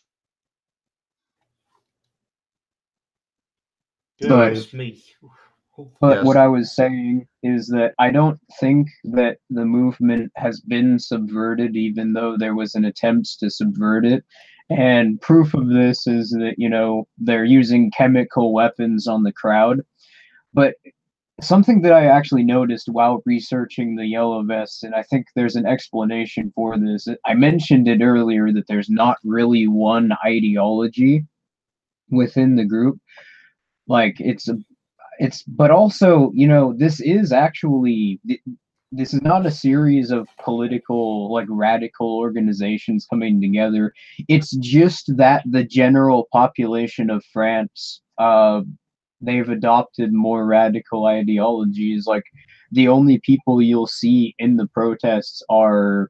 But what I was saying is that I don't think that the movement has been subverted, even though there was an attempt to subvert it. And proof of this is that, they're using chemical weapons on the crowd. But something that I actually noticed while researching the yellow vests, and I think there's an explanation for this. I mentioned it earlier that there's not really one ideology within the group. Like but also, this is not a series of political, like radical organizations coming together. It's just that the general population of France, they've adopted more radical ideologies. Like the only people you'll see in the protests are,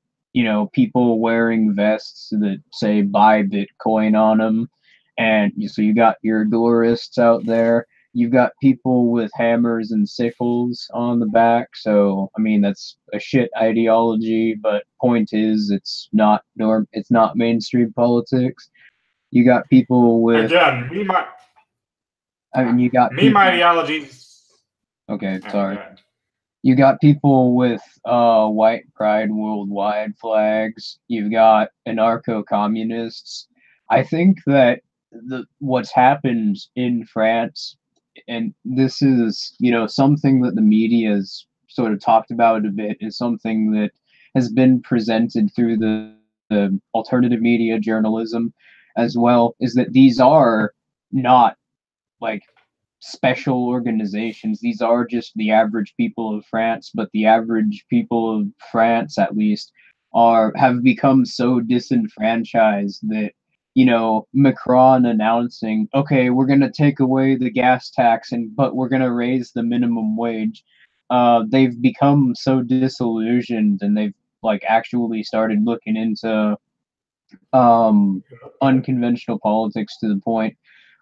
people wearing vests that say buy Bitcoin on them. And so you got your dolorists out there. You've got people with hammers and sickles on the back. So, I mean, that's a shit ideology, but point is, it's not mainstream politics. You got people with... Again, you got my ideologies. Okay, sorry. You got people with white pride worldwide flags. You've got anarcho-communists. I think that what's happened in France, and this is, something that the media has sort of talked about a bit, is something that has been presented through the alternative media journalism as well, is that these are not like special organizations. These are just the average people of France, but the average people of France, at least, have become so disenfranchised that, Macron announcing, okay, we're going to take away the gas tax, but we're going to raise the minimum wage. They've become so disillusioned, and they've actually started looking into unconventional politics to the point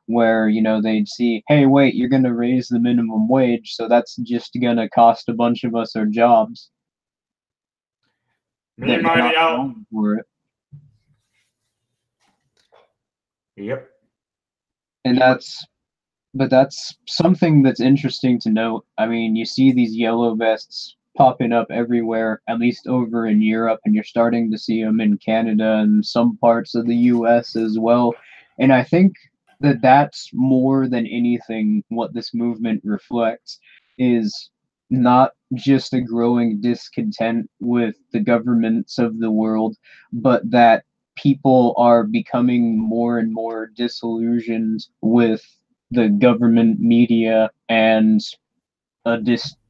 where, they'd see, hey, wait, you're going to raise the minimum wage, so that's just going to cost a bunch of us our jobs. For it. Yep. And that's something that's interesting to note. I mean, you see these yellow vests popping up everywhere, at least over in Europe, and you're starting to see them in Canada and some parts of the US as well. And I think that that's more than anything what this movement reflects, is not just a growing discontent with the governments of the world, but that people are becoming more and more disillusioned with the government media, and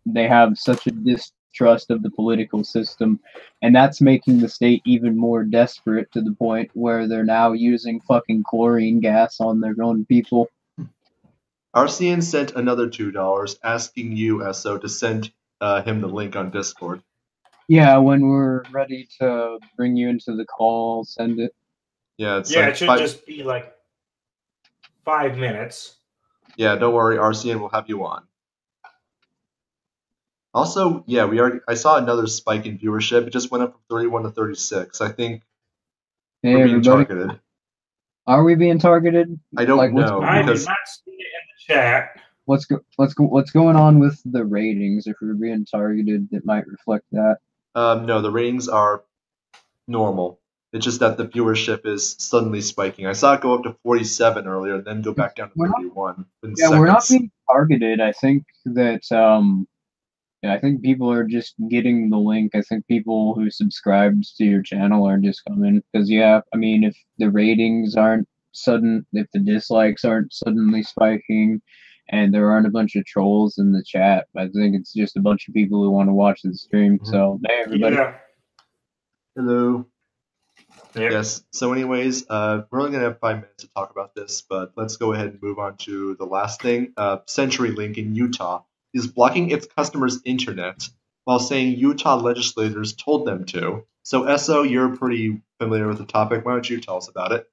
they have such a distrust of the political system, and that's making the state even more desperate to the point where they're now using fucking chlorine gas on their own people. RCN sent another $2 asking you, SO, to send him the link on Discord. Yeah, when we're ready to bring you into the call, send it. Yeah, it's it should just be like 5 minutes. Yeah, don't worry, RCN will have you on. Also, yeah, I saw another spike in viewership. It just went up from 31 to 36. I think we're being targeted. Are we being targeted? I don't know. I did not see it in the chat. What's going on with the ratings? If we're being targeted, it might reflect that. No, the ratings are normal. It's just that the viewership is suddenly spiking. I saw it go up to 47 earlier, then go back down to 31. We're not being targeted. I think that I think people are just getting the link. I think people who subscribed to your channel are just coming because I mean, if the ratings aren't if the dislikes aren't suddenly spiking, and there aren't a bunch of trolls in the chat, I think it's just a bunch of people who want to watch the stream. So, hey, everybody. Yeah. Hello. Yep. Yes. So anyways, we're only going to have 5 minutes to talk about this, but let's go ahead and move on to the last thing. CenturyLink in Utah is blocking its customers' internet while saying Utah legislators told them to. So, SO, you're pretty familiar with the topic. Why don't you tell us about it?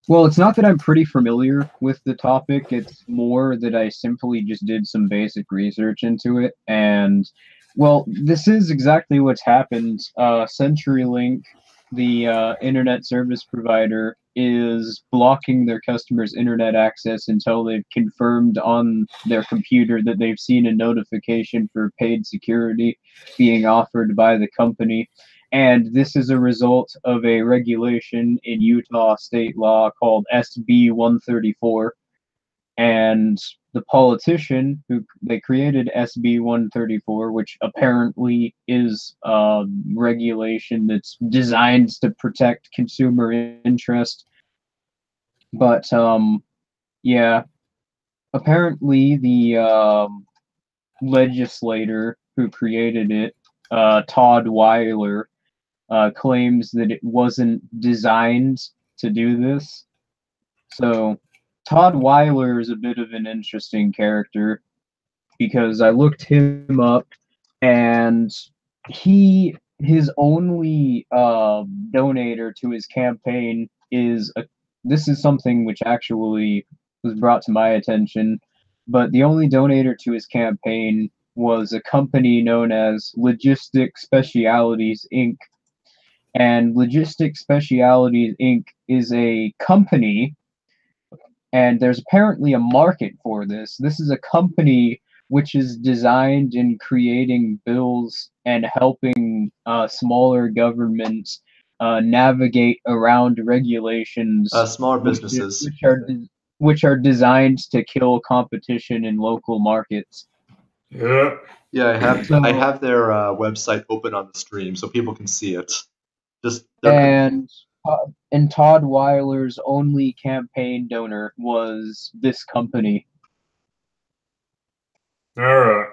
Well, it's not that I'm pretty familiar with the topic. It's more that I simply just did some basic research into it. And, well, this is exactly what's happened. CenturyLink, the internet service provider, is blocking their customers' internet access until they've confirmed on their computer that they've seen a notification for paid security being offered by the company. And this is a result of a regulation in Utah state law called SB 134. And the politician they created SB 134, which apparently is regulation that's designed to protect consumer interest. But apparently the legislator who created it, Todd Weiler, claims that it wasn't designed to do this. So Todd Weiler is a bit of an interesting character because I looked him up, and his only donator to his campaign is this is something which actually was brought to my attention, but the only donator to his campaign was a company known as Logistic Specialities Inc. And Logistic Specialities Inc. is a company, and there's apparently a market for this. This is a company which is designed in creating bills and helping smaller governments navigate around regulations. Smaller businesses. Which are designed to kill competition in local markets. Yeah. Yeah, I have their website open on the stream so people can see it. And Todd Weiler's only campaign donor was this company. Alright.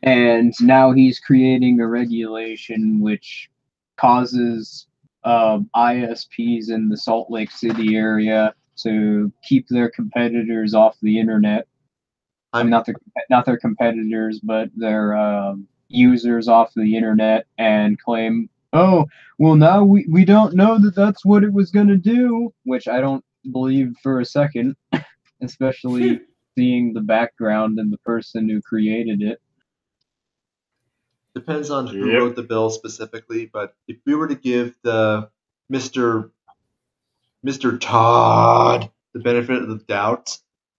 And now he's creating a regulation which causes ISPs in the Salt Lake City area to keep their competitors off the internet. Not their competitors, but their users off the internet, and claim, oh, well, now we don't know that that's what it was going to do, which I don't believe for a second, especially seeing the background and the person who created it. Depends on who wrote the bill specifically, but if we were to give the Mr. Todd the benefit of the doubt,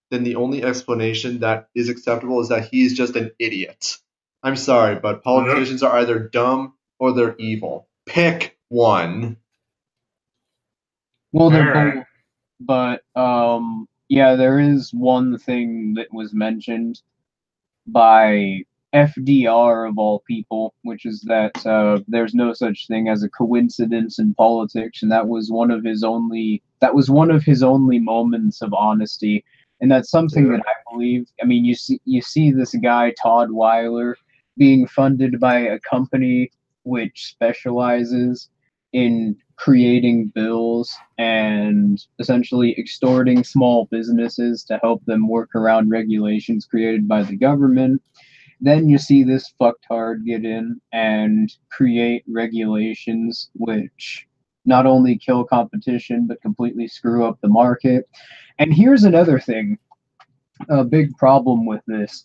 then the only explanation that is acceptable is that he's just an idiot. I'm sorry, but politicians are either dumb or they're evil. Pick one. Well, they're both. But, there is one thing that was mentioned by FDR of all people, which is that there's no such thing as a coincidence in politics, and that was one of his only moments of honesty, and that's something that I believe. I mean, you see this guy Todd Weiler being funded by a company which specializes in creating bills and essentially extorting small businesses to help them work around regulations created by the government. Then you see this fucktard get in and create regulations which not only kill competition but completely screw up the market. And here's another thing, a big problem with this.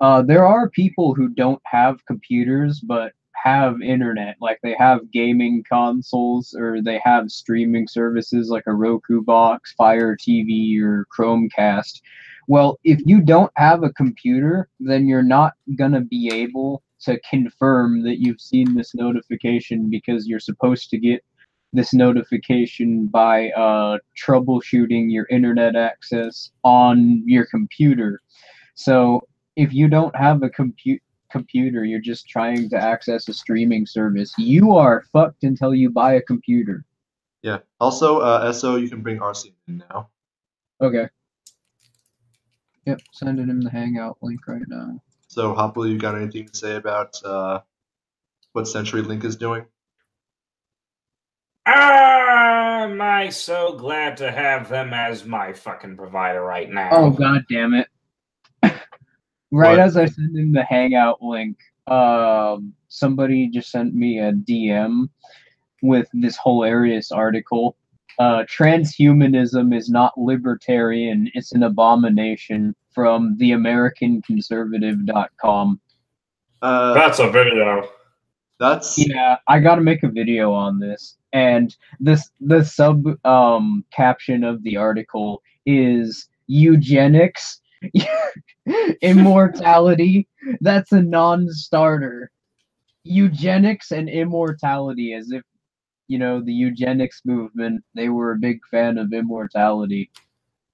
There are people who don't have computers but have internet, like they have gaming consoles or they have streaming services like a Roku box, Fire TV, or Chromecast. Well, if you don't have a computer, then you're not going to be able to confirm that you've seen this notification, because you're supposed to get this notification by troubleshooting your internet access on your computer. So if you don't have a computer, you're just trying to access a streaming service, you are fucked until you buy a computer. Yeah. Also, SO, you can bring RC in now. Okay. Yep, sending him the Hangout link right now. So, Hopple, you got anything to say about what CenturyLink is doing? Am I so glad to have them as my fucking provider right now? Oh, god damn it. Right as I send him the Hangout link, somebody just sent me a DM with this hilarious article. Transhumanism is not libertarian, it's an abomination, from theamericanconservative.com. That's a video. Yeah, I gotta make a video on this. And the sub caption of the article is eugenics, immortality. That's a non-starter. Eugenics and immortality, as if, you know, the eugenics movement, they were a big fan of immortality.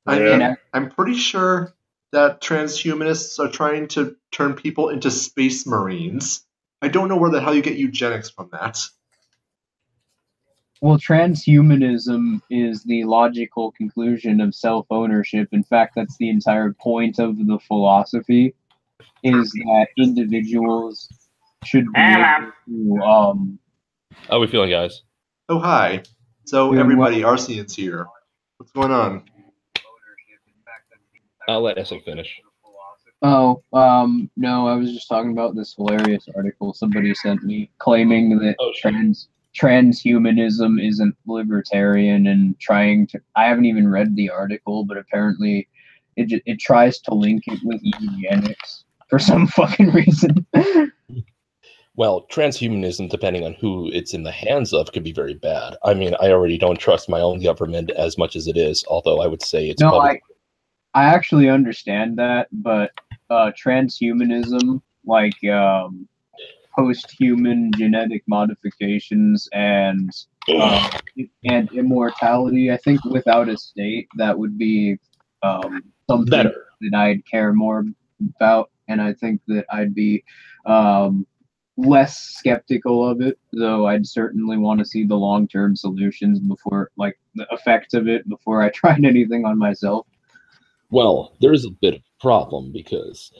I'm pretty sure that transhumanists are trying to turn people into space marines. I don't know where the hell you get eugenics from that. Well, transhumanism is the logical conclusion of self-ownership. In fact, that's the entire point of the philosophy, is that individuals should be able to, How are we feeling, guys? Oh, hi. So, everybody, Arcean's here. What's going on? I'll let Essig finish. Oh, no, I was just talking about this hilarious article somebody sent me claiming that transhumanism isn't libertarian and trying to... I haven't even read the article, but apparently it tries to link it with eugenics for some fucking reason. Well, transhumanism, depending on who it's in the hands of, could be very bad. I mean, I already don't trust my own government as much as it is, although I would say it's... No, I actually understand that, but transhumanism, like post-human genetic modifications and immortality, I think without a state, that would be something better that I'd care more about, and I think that I'd be less skeptical of it, though I'd certainly want to see the long-term solutions before, like, the effects of it before I tried anything on myself. Well, there is a bit of a problem, because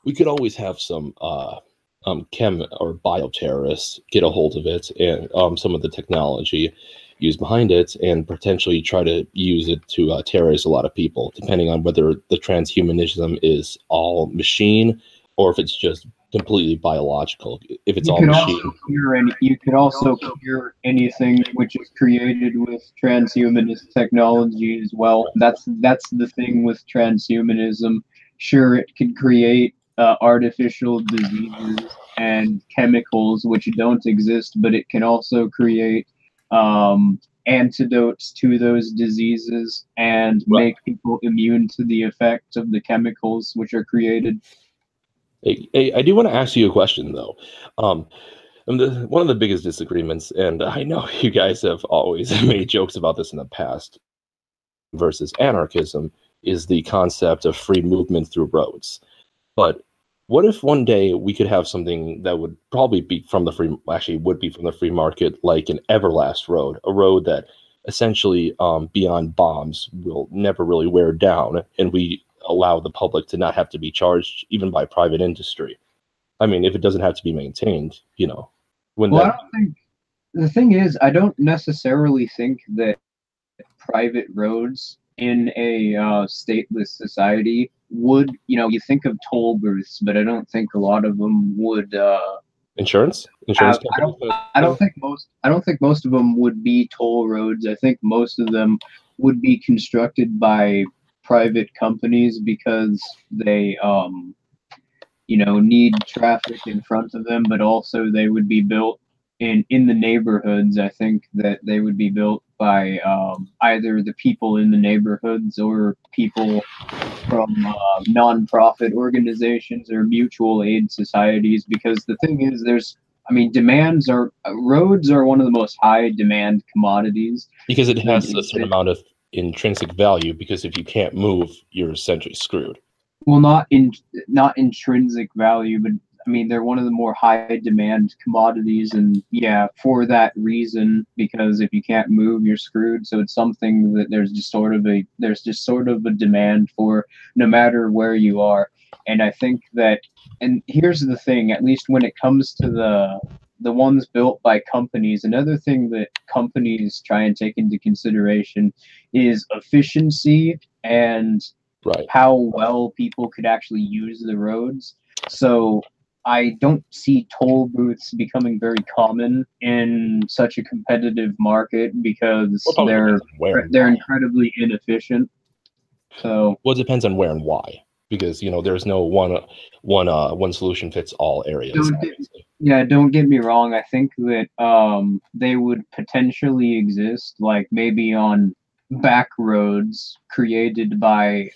we could always have some chem or bioterrorists get a hold of it and some of the technology used behind it, and potentially try to use it to terrorize a lot of people, depending on whether the transhumanism is all machine or if it's just completely biological. If it's all machine, you could also cure anything which is created with transhumanist technology as well. That's the thing with transhumanism. Sure, it can create artificial diseases and chemicals which don't exist, but it can also create antidotes to those diseases and make people immune to the effects of the chemicals which are created. Hey, I do want to ask you a question, though. One of the biggest disagreements, and I know you guys have always made jokes about this in the past, versus anarchism, is the concept of free movement through roads. But What if one day we could have something that would probably be from the free, actually would be from the free market, like an Everlast road, a road that essentially beyond bombs will never really wear down, and we allow the public to not have to be charged even by private industry. I mean, if it doesn't have to be maintained, you know. When well, I don't think, the thing is, I don't necessarily think that private roads in a stateless society would, you think of toll booths, but I don't think a lot of them would. Insurance companies. I don't think most of them would be toll roads. I think most of them would be constructed by private companies because they, need traffic in front of them, but also they would be built in the neighborhoods. I think that they would be built by either the people in the neighborhoods or people from nonprofit organizations or mutual aid societies. Because the thing is, roads are one of the most high demand commodities because it has a certain amount of intrinsic value. Because if you can't move, you're essentially screwed. Well, not intrinsic value, but they're one of the more high demand commodities, and yeah, for that reason, because if you can't move, you're screwed. So it's something that there's just sort of a demand for, no matter where you are. And I think that, and here's the thing, at least when it comes to the ones built by companies, another thing that companies try and take into consideration is efficiency and how well people could actually use the roads. So I don't see toll booths becoming very common in such a competitive market because they're incredibly inefficient. So it depends on where and why, because there's no one solution fits all areas. Don't get me wrong. I think that they would potentially exist, like maybe on back roads created by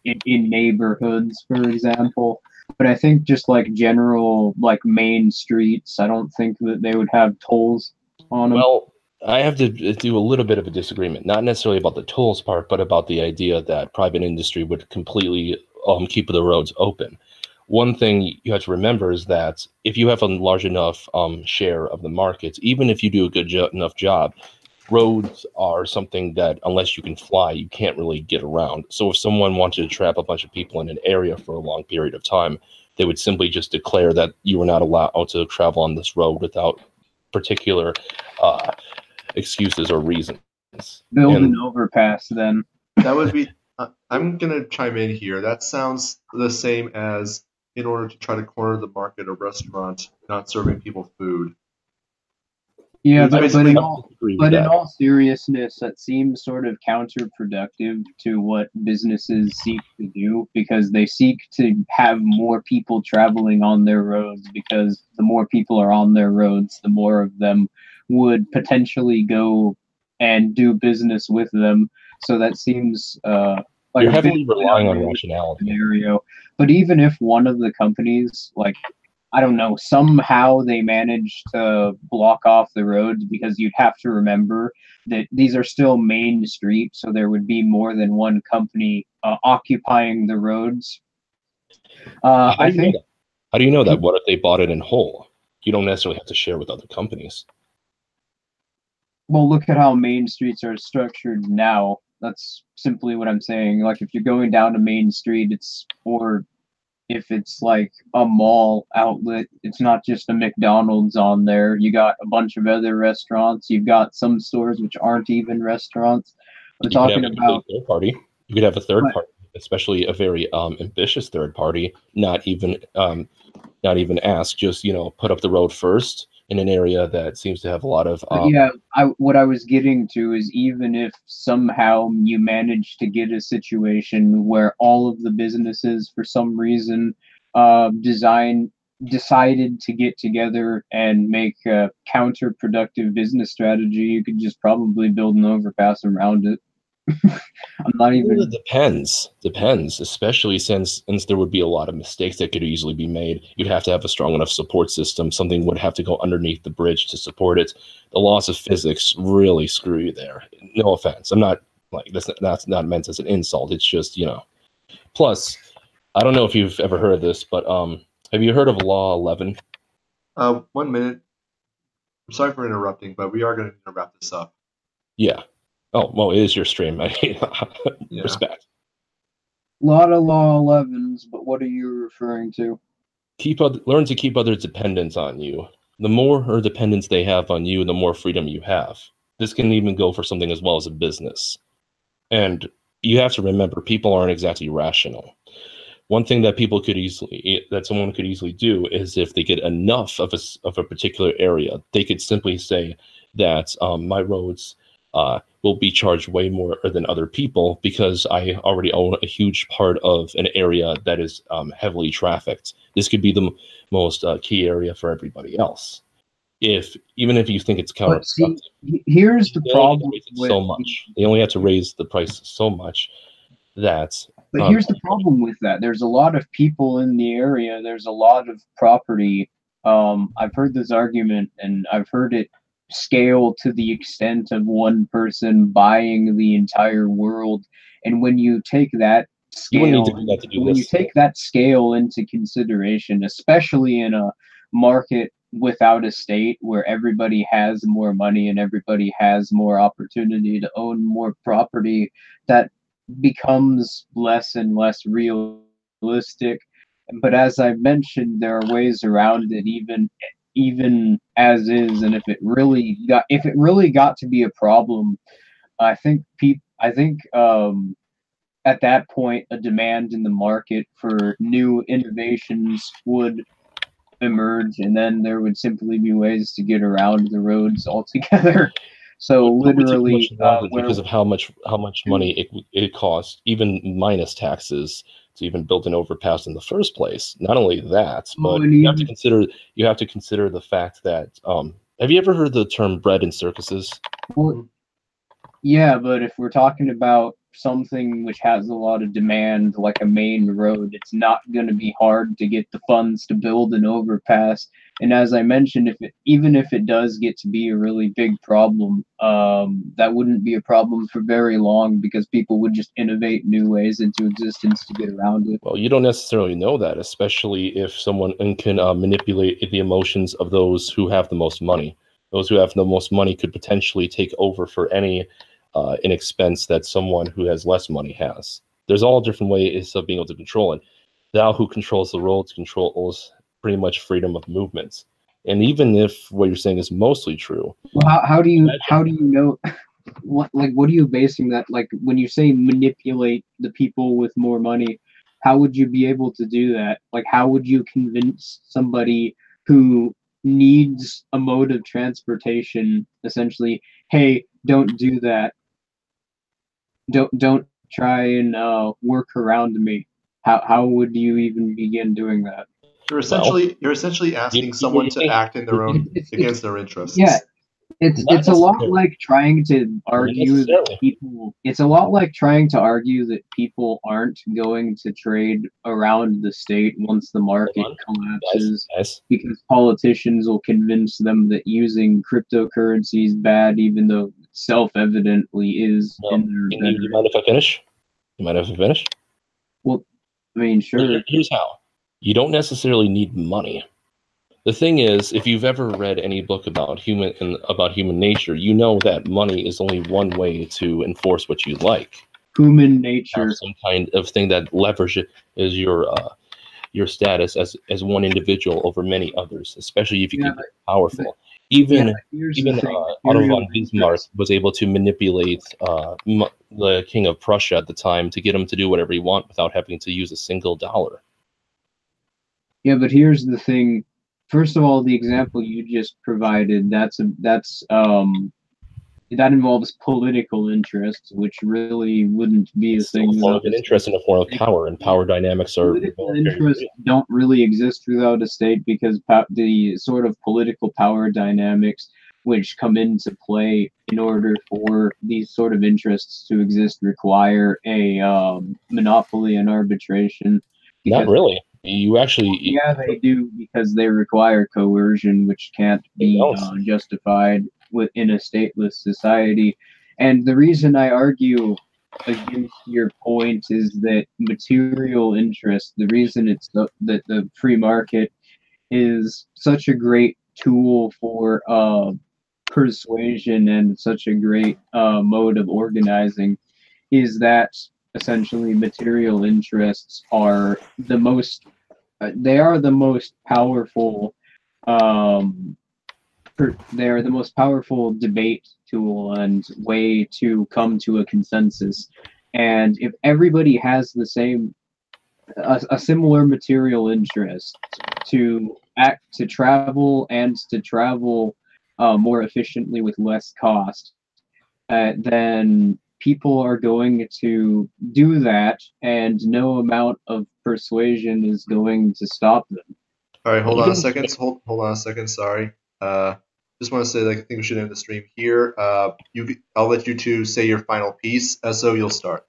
in neighborhoods, for example. But I think just like general, like main streets, I don't think that they would have tolls on them. Well, I have to do a little bit of a disagreement, not necessarily about the tolls part, but about the idea that private industry would completely keep the roads open. One thing you have to remember is that if you have a large enough share of the market, even if you do a good enough job, roads are something that, unless you can fly, you can't really get around. So if someone wanted to trap a bunch of people in an area for a long period of time, they would simply just declare that you were not allowed to travel on this road without particular excuses or reasons. Build an overpass, then. That would be... I'm going to chime in here. That sounds the same as, in order to try to corner the market, a restaurant not serving people food. Yeah, but in all seriousness, that seems sort of counterproductive to what businesses seek to do, because they seek to have more people traveling on their roads, because the more people are on their roads, the more of them would potentially go and do business with them. So that seems like you're heavily relying on rationality. Scenario. But even if one of the companies, like, I don't know, somehow they manage to block off the roads, because you'd have to remember that these are still main streets, so there would be more than one company occupying the roads. How do you know that? What if they bought it in whole? You don't necessarily have to share with other companies. Well, look at how main streets are structured now. That's simply what I'm saying. Like, if you're going down a main street, if it's like a mall outlet, it's not just a McDonald's on there. You got a bunch of other restaurants. You've got some stores which aren't even restaurants. We're talking about third party. You could have a third party, especially a very ambitious third party. Not even ask, just put up the road first in an area that seems to have a lot of what I was getting to is, even if somehow you manage to get a situation where all of the businesses for some reason decided to get together and make a counterproductive business strategy, you could just probably build an overpass around it. I'm not even. It depends, especially since there would be a lot of mistakes that could easily be made. You'd have to have a strong enough support system. Something would have to go underneath the bridge to support it. The laws of physics really screw you there. No offense. I'm not like that's not meant as an insult. It's just Plus, I don't know if you've ever heard of this, but have you heard of Law 11? 1 minute. I'm sorry for interrupting, but we are going to wrap this up. Yeah. Oh, well, it is your stream. I mean, respect. A lot of Law 11s, but what are you referring to? Learn to keep others dependent on you. The more dependence they have on you, the more freedom you have. This can even go for something as well as a business. And you have to remember, people aren't exactly rational. One thing that someone could easily do is, if they get enough of a particular area, they could simply say that my roads will be charged way more than other people because I already own a huge part of an area that is heavily trafficked. This could be the most key area for everybody else. Even if you think it's counterproductive, here's the problem with so much. They only have to raise the price so much that. But here's the problem with that. There's a lot of people in the area. There's a lot of property. I've heard this argument, and I've heard it scale to the extent of one person buying the entire world. And when you take that scale, you take that scale into consideration, especially in a market without a state where everybody has more money and everybody has more opportunity to own more property, that becomes less and less realistic. But as I mentioned, there are ways around it, even as is. And if it really got to be a problem, I think at that point a demand in the market for new innovations would emerge, and then there would simply be ways to get around the roads altogether. So literally, because of how much money it costs, even minus taxes, to even build an overpass in the first place. Not only that, but you have to consider the fact that have you ever heard the term bread in circuses? Well, yeah, but if we're talking about something which has a lot of demand, like a main road, it's not going to be hard to get the funds to build an overpass. And as I mentioned, even if it does get to be a really big problem, that wouldn't be a problem for very long, because people would just innovate new ways into existence to get around it. Well, you don't necessarily know that, especially if someone can manipulate the emotions of those who have the most money. Those who have the most money could potentially take over for any an expense that someone who has less money has. There's all different ways of being able to control it. Thou who controls the roads controls pretty much freedom of movement. And even if what you're saying is mostly true, well, how do you know? What are you basing that? Like, when you say manipulate the people with more money, how would you be able to do that? Like, how would you convince somebody who needs a mode of transportation, essentially, hey, don't do that. Don't try and work around me. How would you even begin doing that? You're essentially asking someone to act in their own against their interests. Yeah, it's a lot like trying to argue that people. It's a lot like trying to argue that people aren't going to trade around the state once the market collapses, because politicians will convince them that using cryptocurrency is bad, even though self-evidently is. You mind if I finish? Well, I mean, sure. Here's how. You don't necessarily need money. The thing is, if you've ever read any book about human nature, you know that money is only one way to enforce what you like. Human nature. Some kind of thing that leverages your status as one individual over many others, especially if you can be powerful. Even Otto von Bismarck was able to manipulate the King of Prussia at the time to get him to do whatever he wanted without having to use a single dollar. Yeah, but here's the thing. First of all, the example you just provided, that involves political interests, which really wouldn't be a thing. It's an interest in a form of power, and power dynamics are... Political interests don't really exist without a state, because the sort of political power dynamics which come into play in order for these sort of interests to exist require a monopoly and arbitration. Not really. You actually... Yeah, they do, because they require coercion, which can't be justified within a stateless society. And the reason I argue against your point is that material interest, the reason it's that the free market is such a great tool for persuasion and such a great mode of organizing, is that essentially material interests are the most they are the most powerful they are the most powerful debate tool and way to come to a consensus. And if everybody has the same a similar material interest to travel more efficiently with less cost, then people are going to do that, and no amount of persuasion is going to stop them. All right, hold on a second. Hold on a second. Sorry. Just want to say that I think we should end the stream here. I'll let you two say your final piece. So you'll start.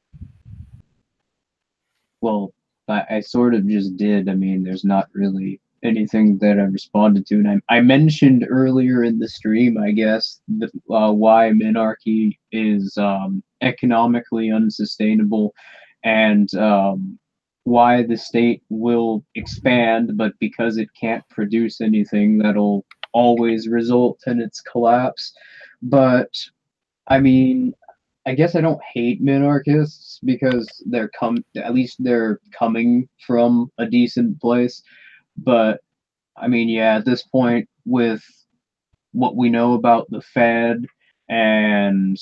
Well, I sort of just did. I mean, there's not really anything that I responded to, and I mentioned earlier in the stream, I guess, that, why minarchy is economically unsustainable, and why the state will expand, but because it can't produce anything, that'll always result in its collapse. But I mean, I guess I don't hate minarchists because at least they're coming from a decent place. But I mean, yeah, at this point, with what we know about the Fed and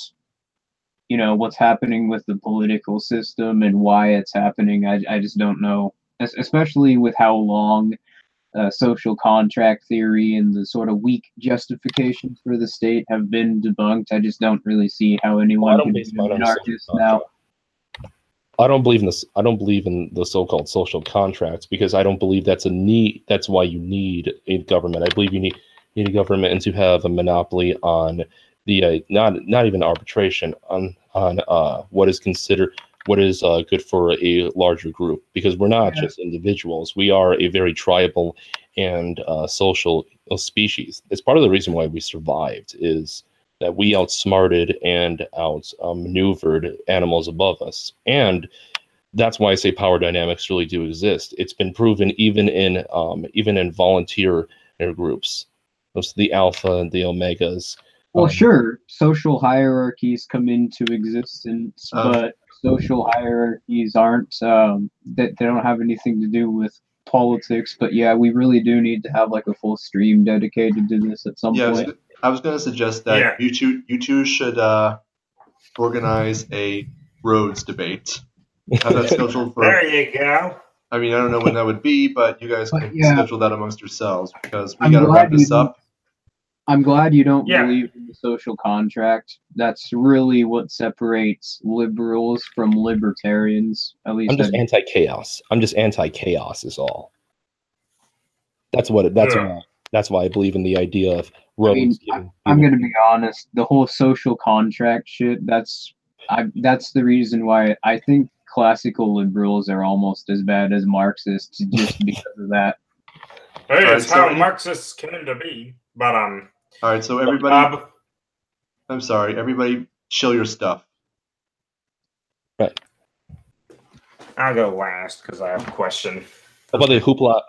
what's happening with the political system and why it's happening, I just don't know, especially with how long social contract theory and the sort of weak justifications for the state have been debunked. I just don't really see how anyone can be an anarchist now. I don't believe in this. I don't believe in the so-called social contracts because I don't believe that's a need. That's why you need a government. I believe you need a government and to have a monopoly on the not even arbitration on what is considered good for a larger group, because we're not just individuals. We are a very tribal and social species. It's part of the reason why we survived, is that we outsmarted and outmaneuvered animals above us. And that's why I say power dynamics really do exist. It's been proven even in volunteer groups. Those the alpha and the omegas. Well, sure, social hierarchies come into existence, but social hierarchies aren't they don't have anything to do with politics. But yeah, we really do need to have like a full stream dedicated to this at some point. I was going to suggest that you two should organize a roads debate. Have that scheduled for. There you go. I mean, I don't know when that would be, but you guys can schedule that amongst yourselves, because we got to wrap this up. I'm glad you don't believe in the social contract. That's really what separates liberals from libertarians. At least I'm just anti-chaos. I'm just anti-chaos is all. That's what. That's why I believe in the idea of roads. I'm going to be honest. The whole social contract shit. That's the reason why I think classical liberals are almost as bad as Marxists, just because of that. Hey, it's how Marxists came to be. But all right, so everybody, I'm sorry, everybody chill your stuff. Right. I'll go last because I have a question. How about the hoplu?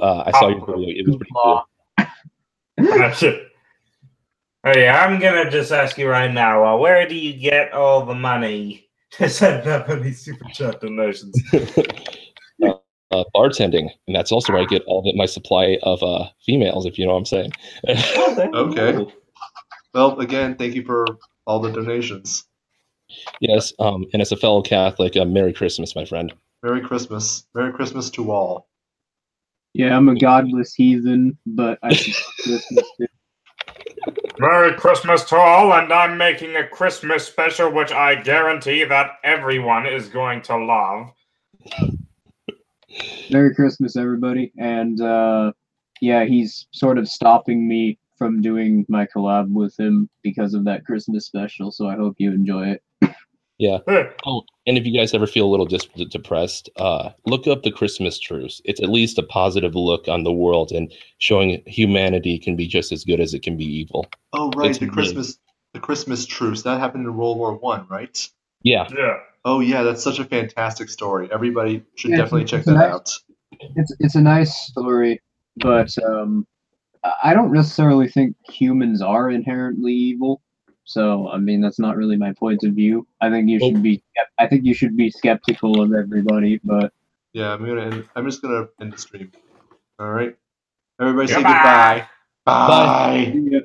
I saw your video. It was pretty cool. Hey, I'm going to just ask you right now, where do you get all the money to set up any super chat donations? Bartending, and that's also where I get all of my supply of females, if you know what I'm saying. Okay. Well, again, thank you for all the donations. Yes, and as a fellow Catholic, Merry Christmas, my friend. Merry Christmas. Merry Christmas to all. Yeah, I'm a godless heathen, but I support Christmas too. Merry Christmas to all, and I'm making a Christmas special, which I guarantee that everyone is going to love. Merry Christmas, everybody. And yeah, he's sort of stopping me from doing my collab with him because of that Christmas special, so I hope you enjoy it. Yeah. Oh, and if you guys ever feel a little depressed, look up the Christmas truce. It's at least a positive look on the world and showing humanity can be just as good as it can be evil. Oh, right. The Christmas truce. That happened in World War I, right? Yeah. Yeah. Oh yeah, that's such a fantastic story. Everybody should definitely check that out. It's a nice story, but I don't necessarily think humans are inherently evil. So I mean, that's not really my point of view. I think you should be. I think you should be skeptical of everybody. But yeah, I'm just gonna end the stream. All right, everybody say Goodbye. goodbye. Bye. Yeah.